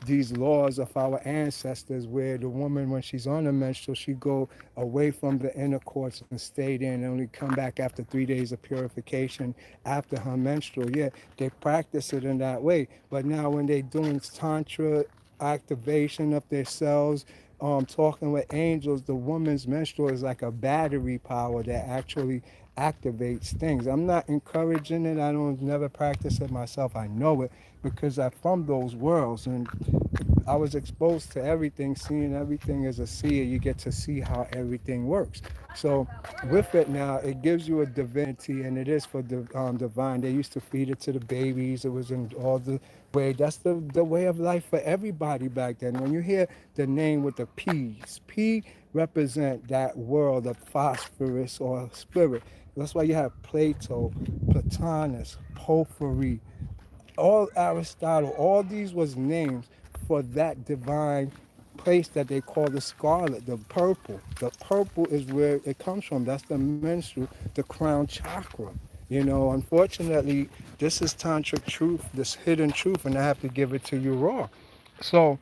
these laws of our ancestors, where the woman, when she's on a menstrual, she go away from the intercourse and stay there and only come back after 3 days of purification after her menstrual. Yeah, they practice it in that way. But now when they doing Tantra activation of their cells, talking with angels, the woman's menstrual is like a battery power that actually activates things. I'm not encouraging it. I don't never practice it myself. I know it because I'm from those worlds, and I was exposed to everything, seeing everything as a seer. You get to see how everything works. So with it now, it gives you a divinity, and it is for the divine. They used to feed it to the babies. It was in all the way. That's the way of life for everybody back then. When you hear the name with the P's, P represent that world of phosphorus or spirit. That's why you have Plato, Plotinus, Porphyry, all Aristotle, all these was names for that divine place that they call the scarlet, the purple. The purple is where it comes from. That's the menstrual, the crown chakra. Unfortunately, this is tantric truth, this hidden truth, and I have to give it to you raw. So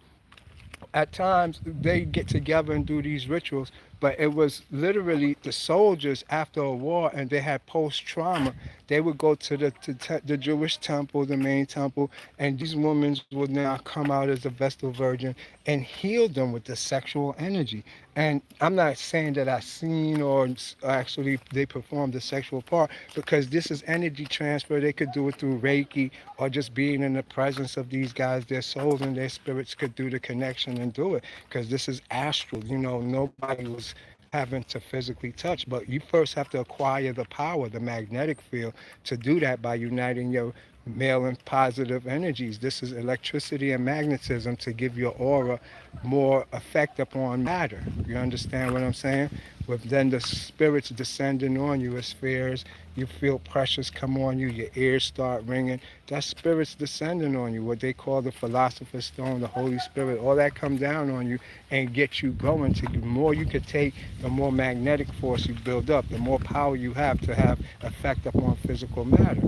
at times they get together and do these rituals, but it was literally the soldiers after a war and they had post trauma. They would go to the Jewish temple, the main temple, and these women would now come out as a Vestal virgin and heal them with the sexual energy. And I'm not saying that I seen or actually they performed the sexual part, because this is energy transfer. They could do it through Reiki or just being in the presence of these guys. Their souls and their spirits could do the connection and do it, because this is astral. Nobody was having to physically touch, but you first have to acquire the power, the magnetic field, to do that by uniting your male and positive energies. This is electricity and magnetism to give your aura more effect upon matter. You understand what I'm saying? With then the spirits descending on you as spheres, you feel pressures come on you, your ears start ringing. That spirit's descending on you, what they call the philosopher's stone, the Holy Spirit. All that come down on you and get you going. To the more you could take, the more magnetic force you build up, the more power you have to have effect upon physical matter.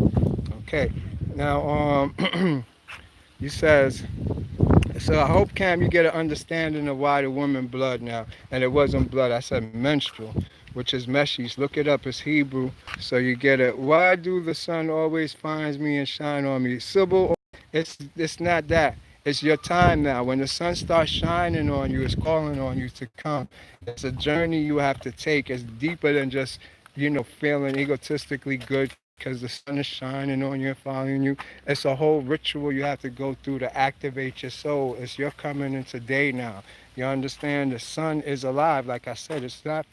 Okay. Now, you says, so I hope, Cam, you get an understanding of why the woman blood now. And it wasn't blood, I said menstrual, which is meshes. Look it up, it's Hebrew. So you get it. Why do the sun always finds me and shine on me? Sybil, it's not that. It's your time now. When the sun starts shining on you, it's calling on you to come. It's a journey you have to take. It's deeper than just, feeling egotistically good because the sun is shining on you and following you. It's a whole ritual you have to go through to activate your soul. It's your coming into day now. You understand? The sun is alive. Like I said, it's not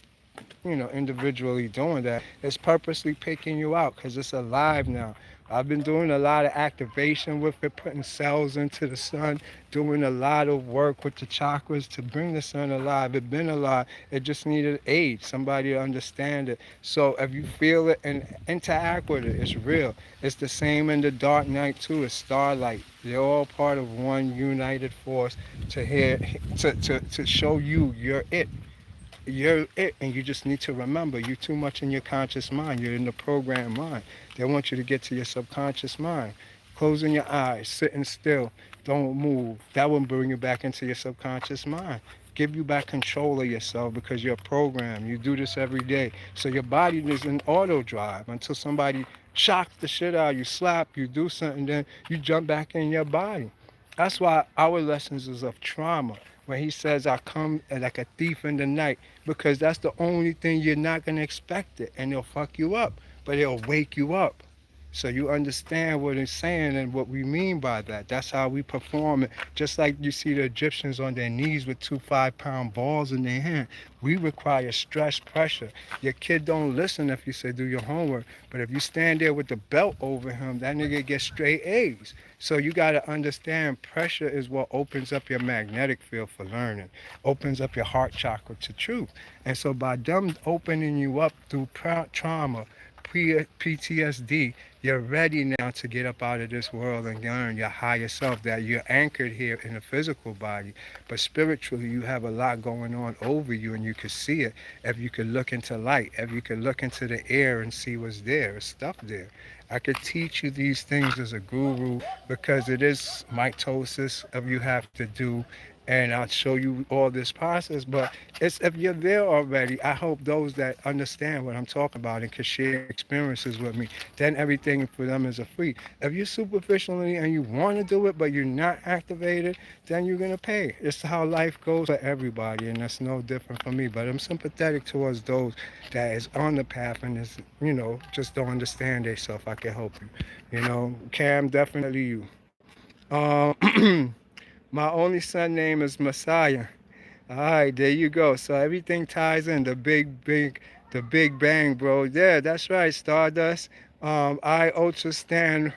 individually doing that. It's purposely picking you out because it's alive now. I've been doing a lot of activation with it, putting cells into the sun, doing a lot of work with the chakras to bring the sun alive. It's been alive. It just needed aid, somebody to understand it. So if you feel it and interact with it, it's real. It's the same in the dark night too. It's starlight. They're all part of one united force to hear, to show you you're it. You're it, and you just need to remember you're too much in your conscious mind. You're in the programmed mind. They want you to get to your subconscious mind. Closing your eyes, sitting still, don't move. That will bring you back into your subconscious mind. Give you back control of yourself because you're programmed. You do this every day. So your body is in auto drive until somebody shocks the shit out of you, slap you, do something, then you jump back in your body. That's why our lessons is of trauma. When he says, I come like a thief in the night, because that's the only thing you're not going to expect it. And it'll fuck you up, but it'll wake you up. So you understand what it's saying and what we mean by that. That's how we perform it. Just like you see the Egyptians on their knees with 2 5-pound balls in their hand. We require stress, pressure. Your kid don't listen if you say do your homework. But if you stand there with the belt over him, that nigga gets straight A's. So you got to understand pressure is what opens up your magnetic field for learning, opens up your heart chakra to truth. And so by them opening you up through trauma, PTSD, you're ready now to get up out of this world and learn your higher self, that you're anchored here in a physical body, but spiritually you have a lot going on over you, and you could see it if you could look into light, if you could look into the air and see what's there, there's stuff there. I could teach you these things as a guru because it is mitosis of you have to do, and I'll show you all this process. But it's if you're there already, I hope those that understand what I'm talking about and can share experiences with me, then everything for them is a free. If you're superficially and you want to do it but you're not activated, then you're gonna pay. It's how life goes for everybody, and that's no different from me. But I'm sympathetic towards those that is on the path and is, just don't understand themselves. I can help you. Cam, definitely you. My only son name is Messiah. All right, there you go. So everything ties in. The big bang, bro. Yeah, that's right. Stardust. I Ultra Stan,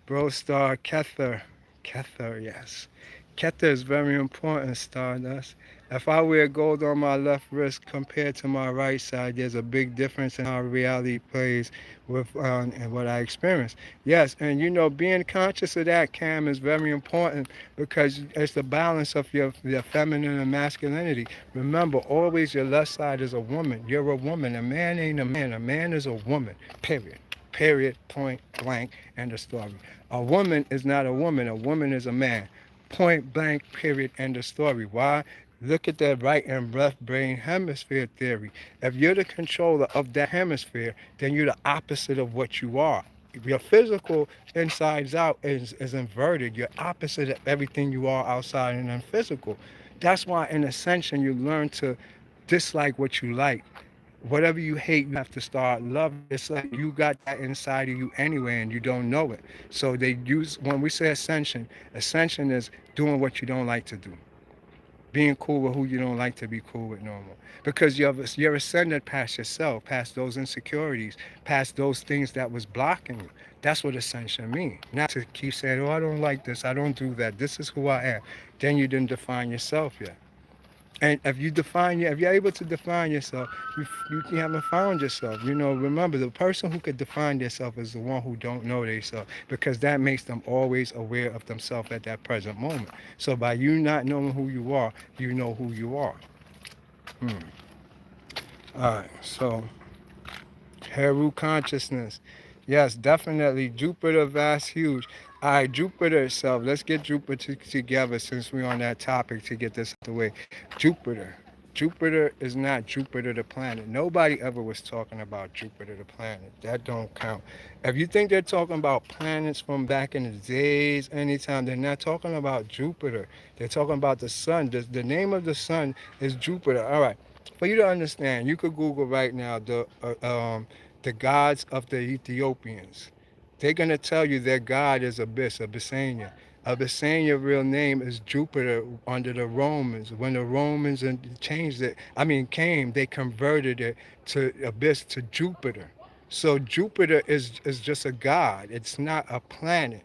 bro. Star Kether. Kether, yes. Kether is very important, Stardust. If I wear gold on my left wrist compared to my right side, there's a big difference in how reality plays with and what I experience. Yes, and being conscious of that, Cam, is very important because it's the balance of your feminine and masculinity. Remember, always your left side is a woman. You're a woman. A man ain't a man. A man is a woman. Period. Period. Point blank. End of story. A woman is not a woman. A woman is a man. Point blank, period, end of story. Why? Look at the right and left brain hemisphere theory. If you're the controller of that hemisphere, then you're the opposite of what you are. Your physical insides out is inverted. You're opposite of everything you are outside and then physical. That's why in ascension you learn to dislike what you like. Whatever you hate, you have to start loving. It's like you got that inside of you anyway, and you don't know it. So they use when we say ascension. Ascension is doing what you don't like to do, being cool with who you don't like to be cool with normal. Because you're ascended past yourself, past those insecurities, past those things that was blocking you. That's what ascension means. Not to keep saying, oh, I don't like this, I don't do that, this is who I am. Then you didn't define yourself yet. And if you're able to define yourself, you haven't found yourself. Remember, the person who could define themselves is the one who don't know themselves, because that makes them always aware of themselves at that present moment. So by you not knowing who you are, you know who you are. Hmm. All right, so Heru consciousness. Yes, definitely. Jupiter, vast, huge. All right, Jupiter itself. Let's get Jupiter together since we're on that topic to get this out the way. Jupiter. Jupiter is not Jupiter the planet. Nobody ever was talking about Jupiter the planet. That don't count. If you think they're talking about planets from back in the days, anytime, they're not talking about Jupiter. They're talking about the sun. The name of the sun is Jupiter. All right. For you to understand, you could Google right now the gods of the Ethiopians. They're gonna tell you their god is Abyssania. Abyssania real name is Jupiter under the Romans. When the Romans changed it, came, they converted it to Abyss to Jupiter. So Jupiter is just a god. It's not a planet.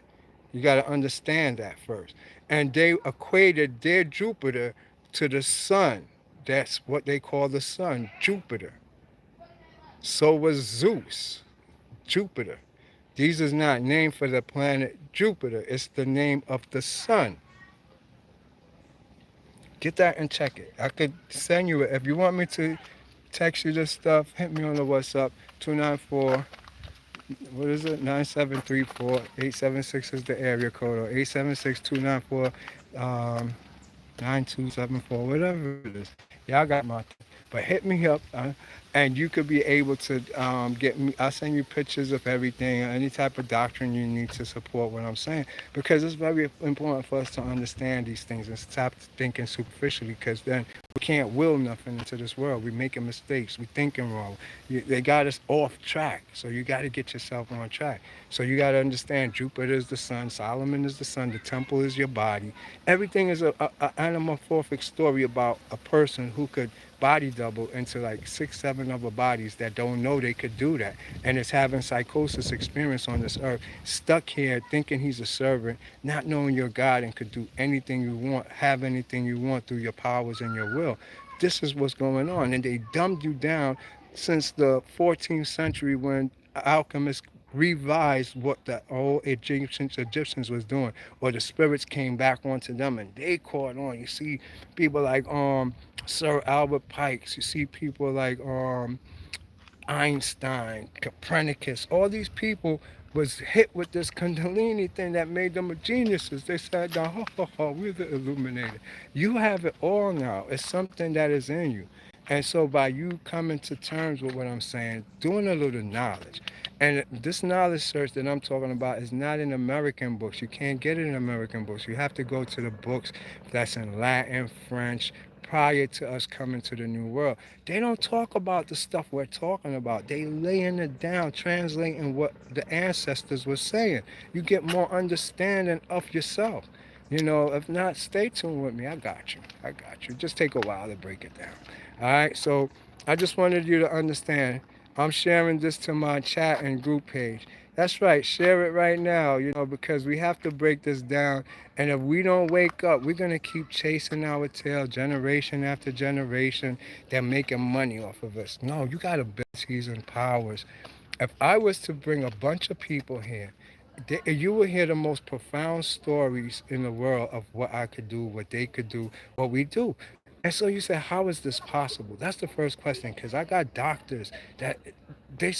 You got to understand that first. And they equated their Jupiter to the sun. That's what they call the sun, Jupiter. So was Zeus, Jupiter. These is not named for the planet Jupiter. It's the name of the sun. Get that and check it. I could send you it. If you want me to text you this stuff, hit me on the WhatsApp, 294, what is it? 9734-876 is the area code, or 876-294 9274, whatever it is. Y'all got my thing. But hit me up, and you could be able to get me. I'll send you pictures of everything, any type of doctrine you need to support what I'm saying, because it's very important for us to understand these things and stop thinking superficially, because then we can't will nothing into this world. We're making mistakes. We're thinking wrong. They got us off track. So you got to get yourself on track. So you got to understand Jupiter is the sun, Solomon is the sun, the temple is your body. Everything is a anamorphic story about a person who could body double into like 6, 7 other bodies that don't know they could do that, and is having psychosis experience on this earth, stuck here thinking he's a servant, not knowing you're God and could do anything you want, have anything you want through your powers and your will. This is what's going on, and they dumbed you down since the 14th century when alchemists revised what the old Egyptians was doing, or the spirits came back onto them and they caught on. You see people like Sir Albert Pikes. You see people like Einstein, Copernicus, all these people was hit with this Kundalini thing that made them geniuses. They said, "No, ho, ho, ho, we're the illuminated. You have it all now. It's something that is in you." And so by you coming to terms with what I'm saying, doing a little knowledge, and this knowledge search that I'm talking about is not in American books. You can't get it in American books. You have to go to the books that's in Latin, French, prior to us coming to the New World. They don't talk about the stuff we're talking about. They laying it down, translating what the ancestors were saying. You get more understanding of yourself. If not, stay tuned with me. I got you. I got you. Just take a while to break it down. All right. So I just wanted you to understand. I'm sharing this to my chat and group page. That's right. Share it right now, because we have to break this down. And if we don't wake up, we're going to keep chasing our tail generation after generation. They're making money off of us. No, you got abilities and powers. If I was to bring a bunch of people here, you will hear the most profound stories in the world of what I could do, what they could do, what we do. And so you say, how is this possible? That's the first question, because I got doctors that they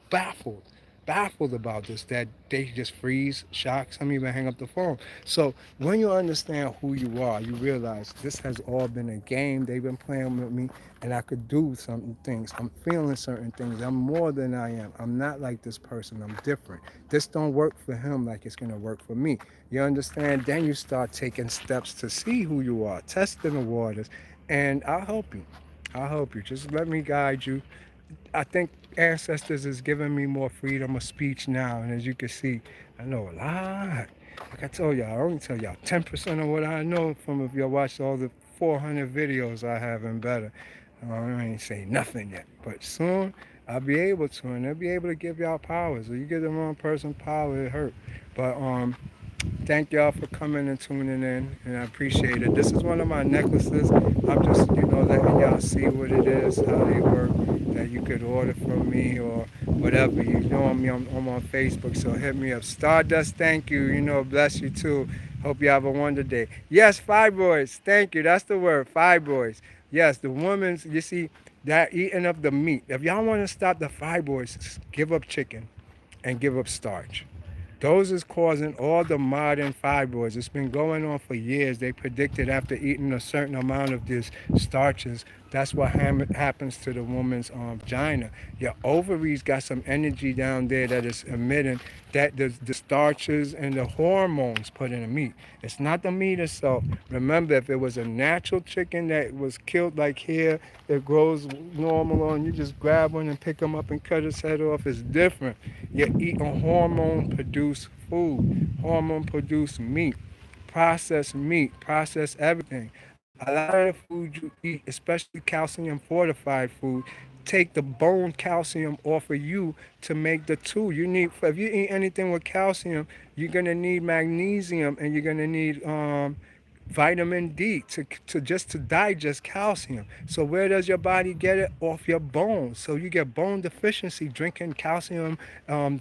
baffled, baffled about this, that they just freeze, shock, some even hang up the phone. So when you understand who you are, you realize this has all been a game. They've been playing with me, and I could do certain things. I'm feeling certain things. I'm more than I am. I'm not like this person. I'm different. This don't work for him like it's gonna work for me. You understand? Then you start taking steps to see who you are, testing the waters, and I'll help you. I'll help you. Just let me guide you. I think ancestors is giving me more freedom of speech now, and as you can see, I know a lot. Like I told y'all, I only tell y'all 10% of what I know from if y'all watch all the 400 videos I have and better. I ain't saying nothing yet, but soon I'll be able to, and they'll be able to give y'all powers. If you give the wrong person power, it hurt. But thank y'all for coming and tuning in, and I appreciate it. This is one of my necklaces. I'm just, letting y'all see what it is, how they work, that you could order from me or whatever. You know I'm on Facebook, so hit me up. Stardust, thank you. Bless you too. Hope you have a wonder day. Yes, fibroids. Thank you. That's the word, fibroids. Yes, the women's, you see, that eating of the meat. If y'all want to stop the fibroids, give up chicken and give up starch. Those is causing all the modern fibroids. It's been going on for years. They predicted after eating a certain amount of these starches, that's what happens to the woman's vagina. Your ovaries got some energy down there that is emitting that the starches and the hormones put in the meat. It's not the meat itself. Remember, if it was a natural chicken that was killed like here, it grows normal and you just grab one and pick them up and cut its head off, it's different. You're eating hormone-produced food, hormone-produced meat, processed everything. A lot of the food you eat, especially calcium fortified food, take the bone calcium off of you to make the two. You need, if you eat anything with calcium, you're gonna need magnesium, and you're gonna need vitamin D to just to digest calcium. So where does your body get it? Off your bones. So you get bone deficiency drinking calcium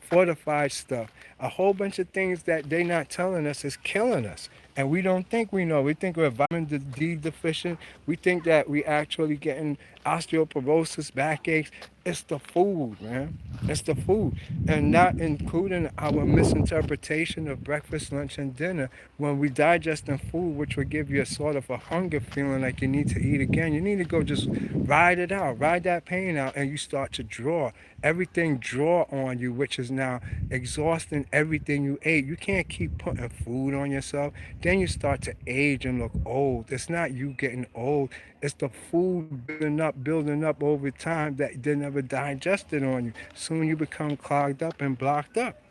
fortified stuff. A whole bunch of things that they're not telling us is killing us. And we don't think we know. We think we're vitamin D deficient. We think that we actually getting osteoporosis, backaches. It's the food, man. It's the food. And not including our misinterpretation of breakfast, lunch, and dinner. When we digesting food, which will give you a sort of a hunger feeling like you need to eat again, you need to go just ride it out, ride that pain out, and you start to draw. Everything draw on you, which is now exhausting everything you ate. You can't keep putting food on yourself. Then you start to age and look old. It's not you getting old. It's the food building up over time that they never digested on you. Soon you become clogged up and blocked up.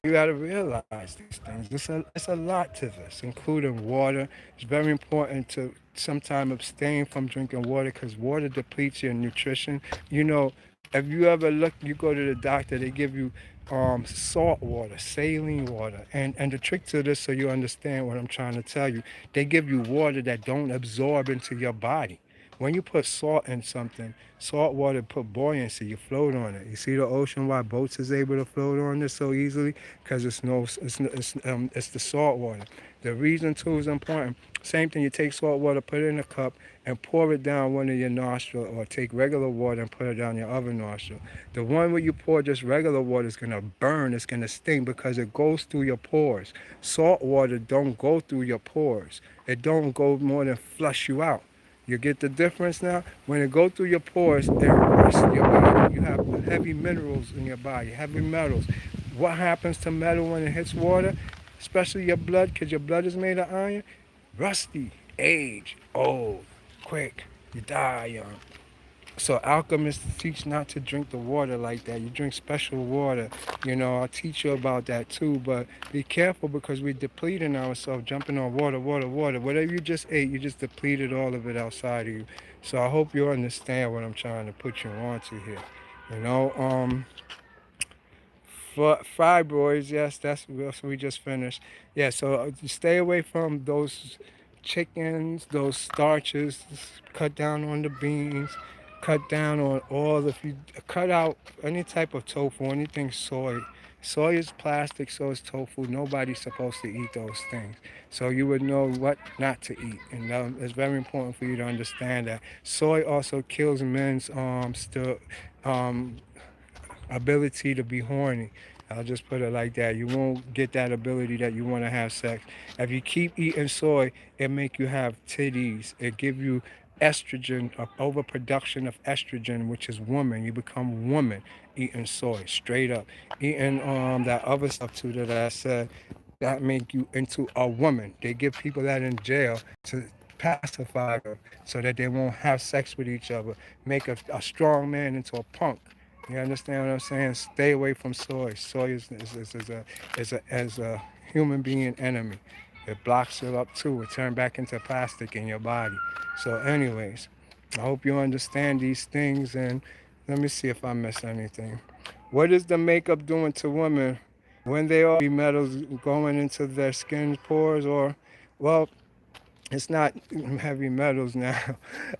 You got to realize these things. It's a lot to this, including water. It's very important to sometimes abstain from drinking water because water depletes your nutrition. You know, if you ever look, you go to the doctor, they give you salt water, saline water. And the trick to this, so you understand what I'm trying to tell you, they give you water that don't absorb into your body. When you put salt in something, salt water put buoyancy. You float on it. You see the ocean, why boats is able to float on this so easily? Because it's the salt water. The reason too is important. Same thing. You take salt water, put it in a cup, and pour it down one of your nostrils, or take regular water and put it down your other nostril. The one where you pour just regular water is gonna burn. It's gonna sting because it goes through your pores. Salt water don't go through your pores. It don't go more than flush you out. You get the difference now? When it go through your pores, it rusts your body. You have heavy minerals in your body, heavy metals. What happens to metal when it hits water? Especially your blood, because your blood is made of iron. Rusty, age, old, quick. You die young. So alchemists teach not to drink the water like that. You drink special water. You know, I'll teach you about that too. But be careful because we're depleting ourselves, jumping on water, water, water. Whatever you just ate, you just depleted all of it outside of you. So I hope you understand what I'm trying to put you on to here. You know, for fibroids, yes, that's what we just finished. Yeah, so stay away from those chickens, those starches. Cut down on the beans. Cut down on all. If you cut out any type of tofu, anything soy. Soy is plastic, so is tofu. Nobody's supposed to eat those things. So you would know what not to eat. And it's very important for you to understand that. Soy also kills men's um, ability to be horny. I'll just put it like that. You won't get that ability that you want to have sex. If you keep eating soy, it make you have titties. It give you estrogen, overproduction of estrogen, which is woman. You become woman eating soy, straight up. Eating that other stuff too that I said, that make you into a woman. They give people that in jail to pacify them so that they won't have sex with each other. Make a strong man into a punk. You understand what I'm saying? Stay away from soy. Soy is a human being enemy. It blocks it up too. It turns back into plastic in your body. So, anyways, I hope you understand these things. And let me see if I missed anything. What is the makeup doing to women when they are metals going into their skin pores? Or, well, it's not heavy metals now.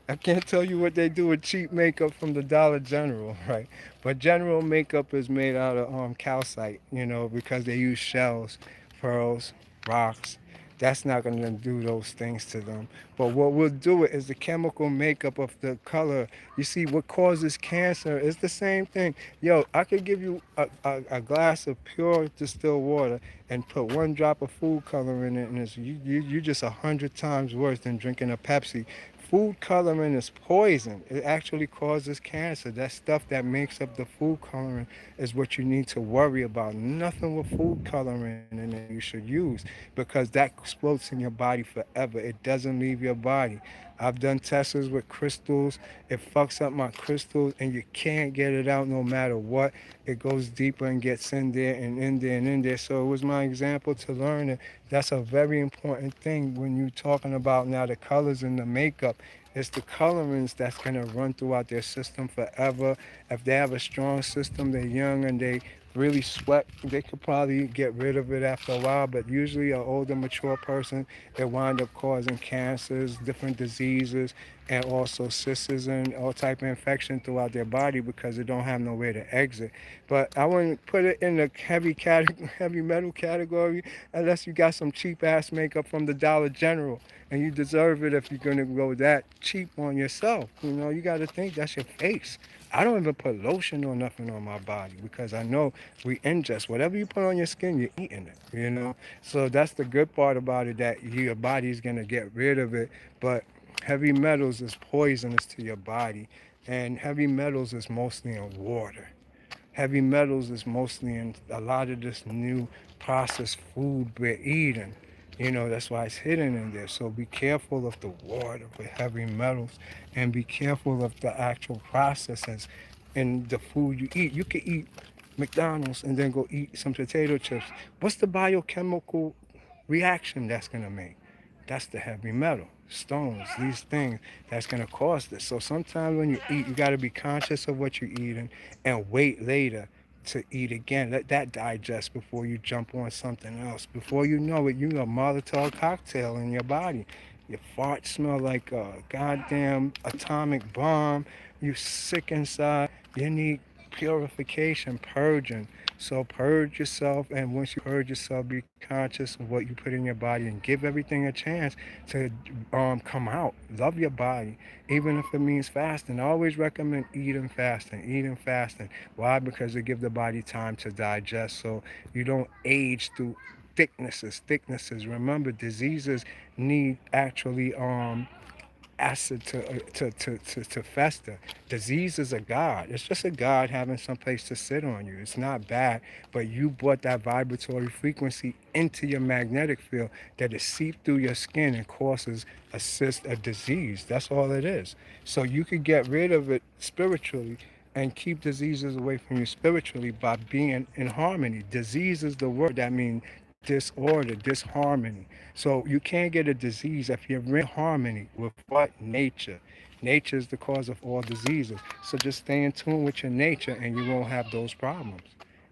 I can't tell you what they do with cheap makeup from the Dollar General, right? But general makeup is made out of calcite, you know, because they use shells, pearls, rocks. That's not going to do those things to them. But what will do it is the chemical makeup of the color. You see, what causes cancer is the same thing. Yo, I could give you a glass of pure distilled water and put one drop of food color in it, and you just 100 times worse than drinking a Pepsi. Food coloring is poison. It actually causes cancer. That stuff that makes up the food coloring is what you need to worry about. Nothing with food coloring in it you should use because that floats in your body forever. It doesn't leave your body. I've done tests with crystals. It fucks up my crystals, and you can't get it out no matter what. It goes deeper and gets in there and in there and in there. So it was my example to learn it. That's a very important thing when you're talking about now the colors and the makeup. It's the colorings that's going to run throughout their system forever. If they have a strong system, they're young and they really sweat, they could probably get rid of it after a while. But usually, an older, mature person, it wind up causing cancers, different diseases, and also cysts and all type of infection throughout their body because it don't have nowhere to exit. But I wouldn't put it in the heavy metal category unless you got some cheap ass makeup from the Dollar General, and you deserve it if you're gonna go that cheap on yourself. You know, you got to think that's your face. I don't even put lotion or nothing on my body because I know we ingest whatever you put on your skin, you're eating it. You know, so that's the good part about it that your body's gonna get rid of it. But heavy metals is poisonous to your body, and heavy metals is mostly in water. Heavy metals is mostly in a lot of this new processed food we're eating. You know, that's why it's hidden in there. So be careful of the water with heavy metals and be careful of the actual processes in the food you eat. You can eat McDonald's and then go eat some potato chips. What's the biochemical reaction that's going to make? That's the heavy metal, stones, these things that's going to cause this. So sometimes when you eat, you got to be conscious of what you're eating and wait later to eat again. Let that digest before you jump on something else. Before you know it, you a Molotov cocktail in your body. Your farts smell like a goddamn atomic bomb. You sick inside. You need purification, purging. So purge yourself, and once you purge yourself, be conscious of what you put in your body and give everything a chance to come out. Love your body, even if it means fasting. I always recommend eating fasting, eating fasting. Why? Because it gives the body time to digest, so you don't age through thicknesses. Remember, diseases need actually acid to fester. Disease is a god. It's just a god having some place to sit on you. It's not bad, but you brought that vibratory frequency into your magnetic field that it seeps through your skin and causes a disease. That's all it is. So you could get rid of it spiritually and keep diseases away from you spiritually by being in harmony. Disease is the word that means disorder, disharmony. So you can't get a disease if you're in harmony with what? Nature. Nature is the cause of all diseases. So just stay in tune with your nature and you won't have those problems.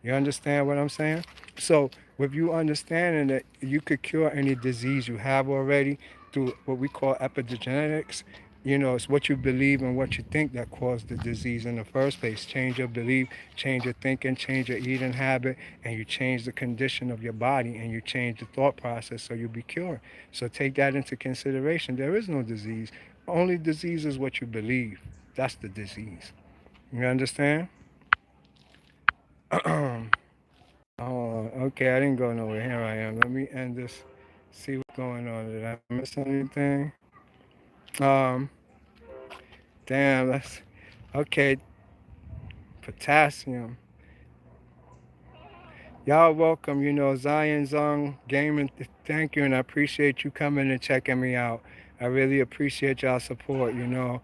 You understand what I'm saying? So with you understanding that you could cure any disease you have already through what we call epigenetics, you know, it's what you believe and what you think that caused the disease in the first place. Change your belief, change your thinking, change your eating habit, and you change the condition of your body and you change the thought process so you'll be cured. So take that into consideration. There is no disease. Only disease is what you believe. That's the disease. You understand? Oh, okay, I didn't go nowhere. Here I am. Let me end this. See what's going on. Did I miss anything? Um, damn, that's okay. Potassium. Y'all welcome, you know, Zion Zong Gaming. Thank you, and I appreciate you coming and checking me out. I really appreciate y'all support, you know.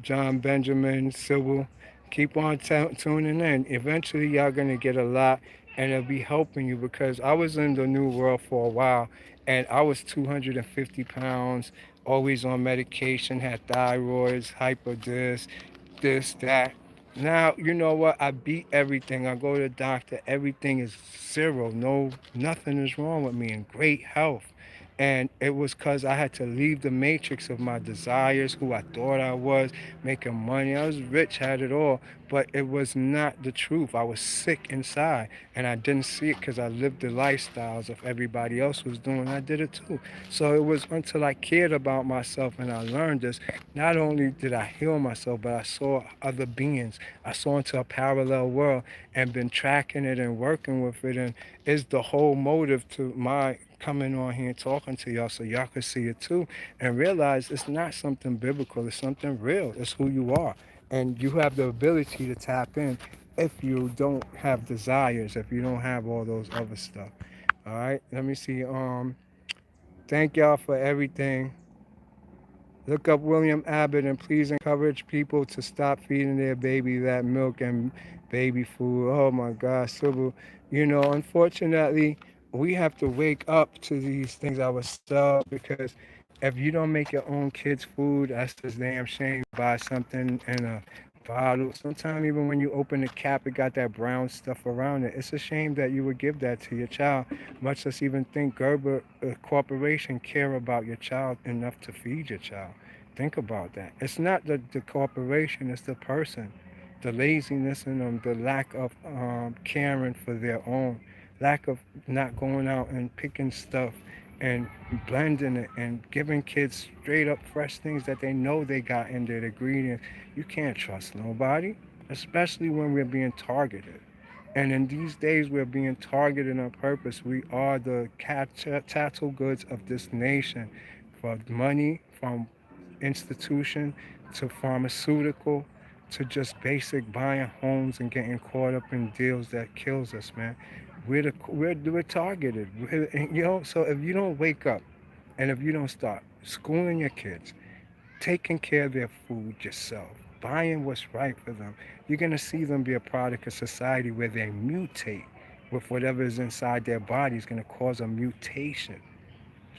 John Benjamin, Sybil, keep on tuning in. Eventually, y'all gonna get a lot, and it'll be helping you because I was in the new world for a while, and I was 250 pounds, always on medication, had thyroids, hyper this, that. Now, you know what? I beat everything. I go to the doctor. Everything is zero. No, nothing is wrong with me in great health. And it was because I had to leave the matrix of my desires, who I thought I was, making money. I was rich, had it all, but it was not the truth. I was sick inside, and I didn't see it because I lived the lifestyles of everybody else was doing. I did it too. So it was until I cared about myself and I learned this. Not only did I heal myself, but I saw other beings. I saw into a parallel world and been tracking it and working with it. And it's the whole motive to my coming on here and talking to y'all so y'all can see it too and realize it's not something biblical, it's something real. It's who you are. And you have the ability to tap in if you don't have desires, if you don't have all those other stuff. All right, let me see. Thank y'all for everything. Look up William Abbott and please encourage people to stop feeding their baby that milk and baby food. Oh my God, Sybil. You know, unfortunately, we have to wake up to these things ourselves because if you don't make your own kids' food, that's just damn shame. Buy something in a bottle. Sometimes even when you open the cap, it got that brown stuff around it. It's a shame that you would give that to your child, much less even think Gerber Corporation care about your child enough to feed your child. Think about that. It's not the corporation, it's the person. The laziness in them, the lack of caring for their own, lack of not going out and picking stuff and blending it and giving kids straight up fresh things that they know they got in their ingredients. You can't trust nobody, especially when we're being targeted. And in these days, we're being targeted on purpose. We are the chattel goods of this nation for money, from institution to pharmaceutical to just basic buying homes and getting caught up in deals that kills us, man. We're targeted. So if you don't wake up and if you don't start schooling your kids, taking care of their food yourself, buying what's right for them, you're going to see them be a product of society where they mutate with whatever is inside their body is going to cause a mutation.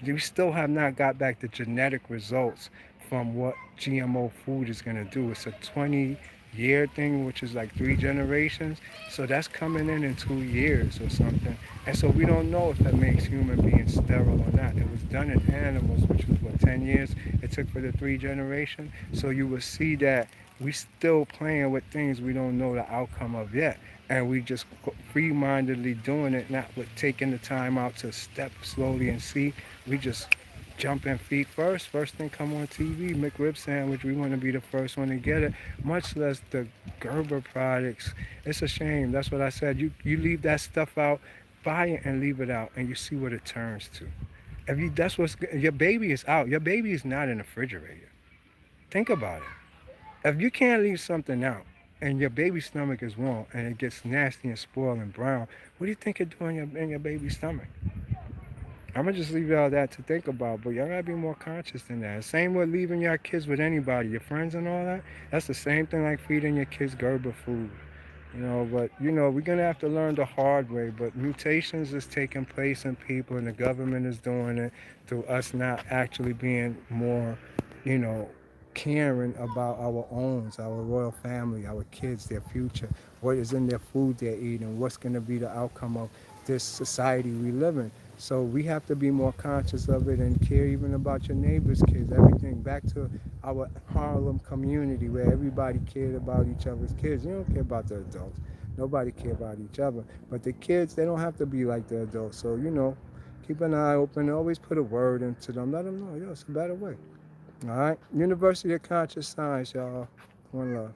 We still have not got back the genetic results from what GMO food is going to do. It's a 20-year thing, which is like 3 generations. So that's coming in 2 years or something. And so we don't know if that makes human beings sterile or not. It was done in animals, which was what, 10 years it took for the 3 generations. So you will see that we still playing with things we don't know the outcome of yet. And we just free-mindedly doing it, not with taking the time out to step slowly and see. We just jump in feet first. First thing come on TV, McRib sandwich. We want to be the first one to get it. Much less the Gerber products. It's a shame. That's what I said. You leave that stuff out, buy it and leave it out, and you see what it turns to. If you that's what's your baby is out. Your baby is not in the refrigerator. Think about it. If you can't leave something out and your baby's stomach is warm and it gets nasty and spoiled and brown, what do you think it doing in your baby's stomach? I'm gonna just leave y'all that to think about, but y'all gotta be more conscious than that. Same with leaving your kids with anybody, your friends and all that. That's the same thing like feeding your kids Gerber food. But we're gonna have to learn the hard way. But mutations is taking place in people, and the government is doing it through us not actually being more, you know, caring about our owns, our royal family, our kids, their future, what is in their food they're eating, what's gonna be the outcome of this society we live in. So we have to be more conscious of it and care even about your neighbor's kids. Everything back to our Harlem community where everybody cared about each other's kids. You don't care about the adults. Nobody care about each other. But the kids, they don't have to be like the adults. So, keep an eye open. Always put a word into them. Let them know, it's a better way. All right? University of Conscious Science, y'all. One love.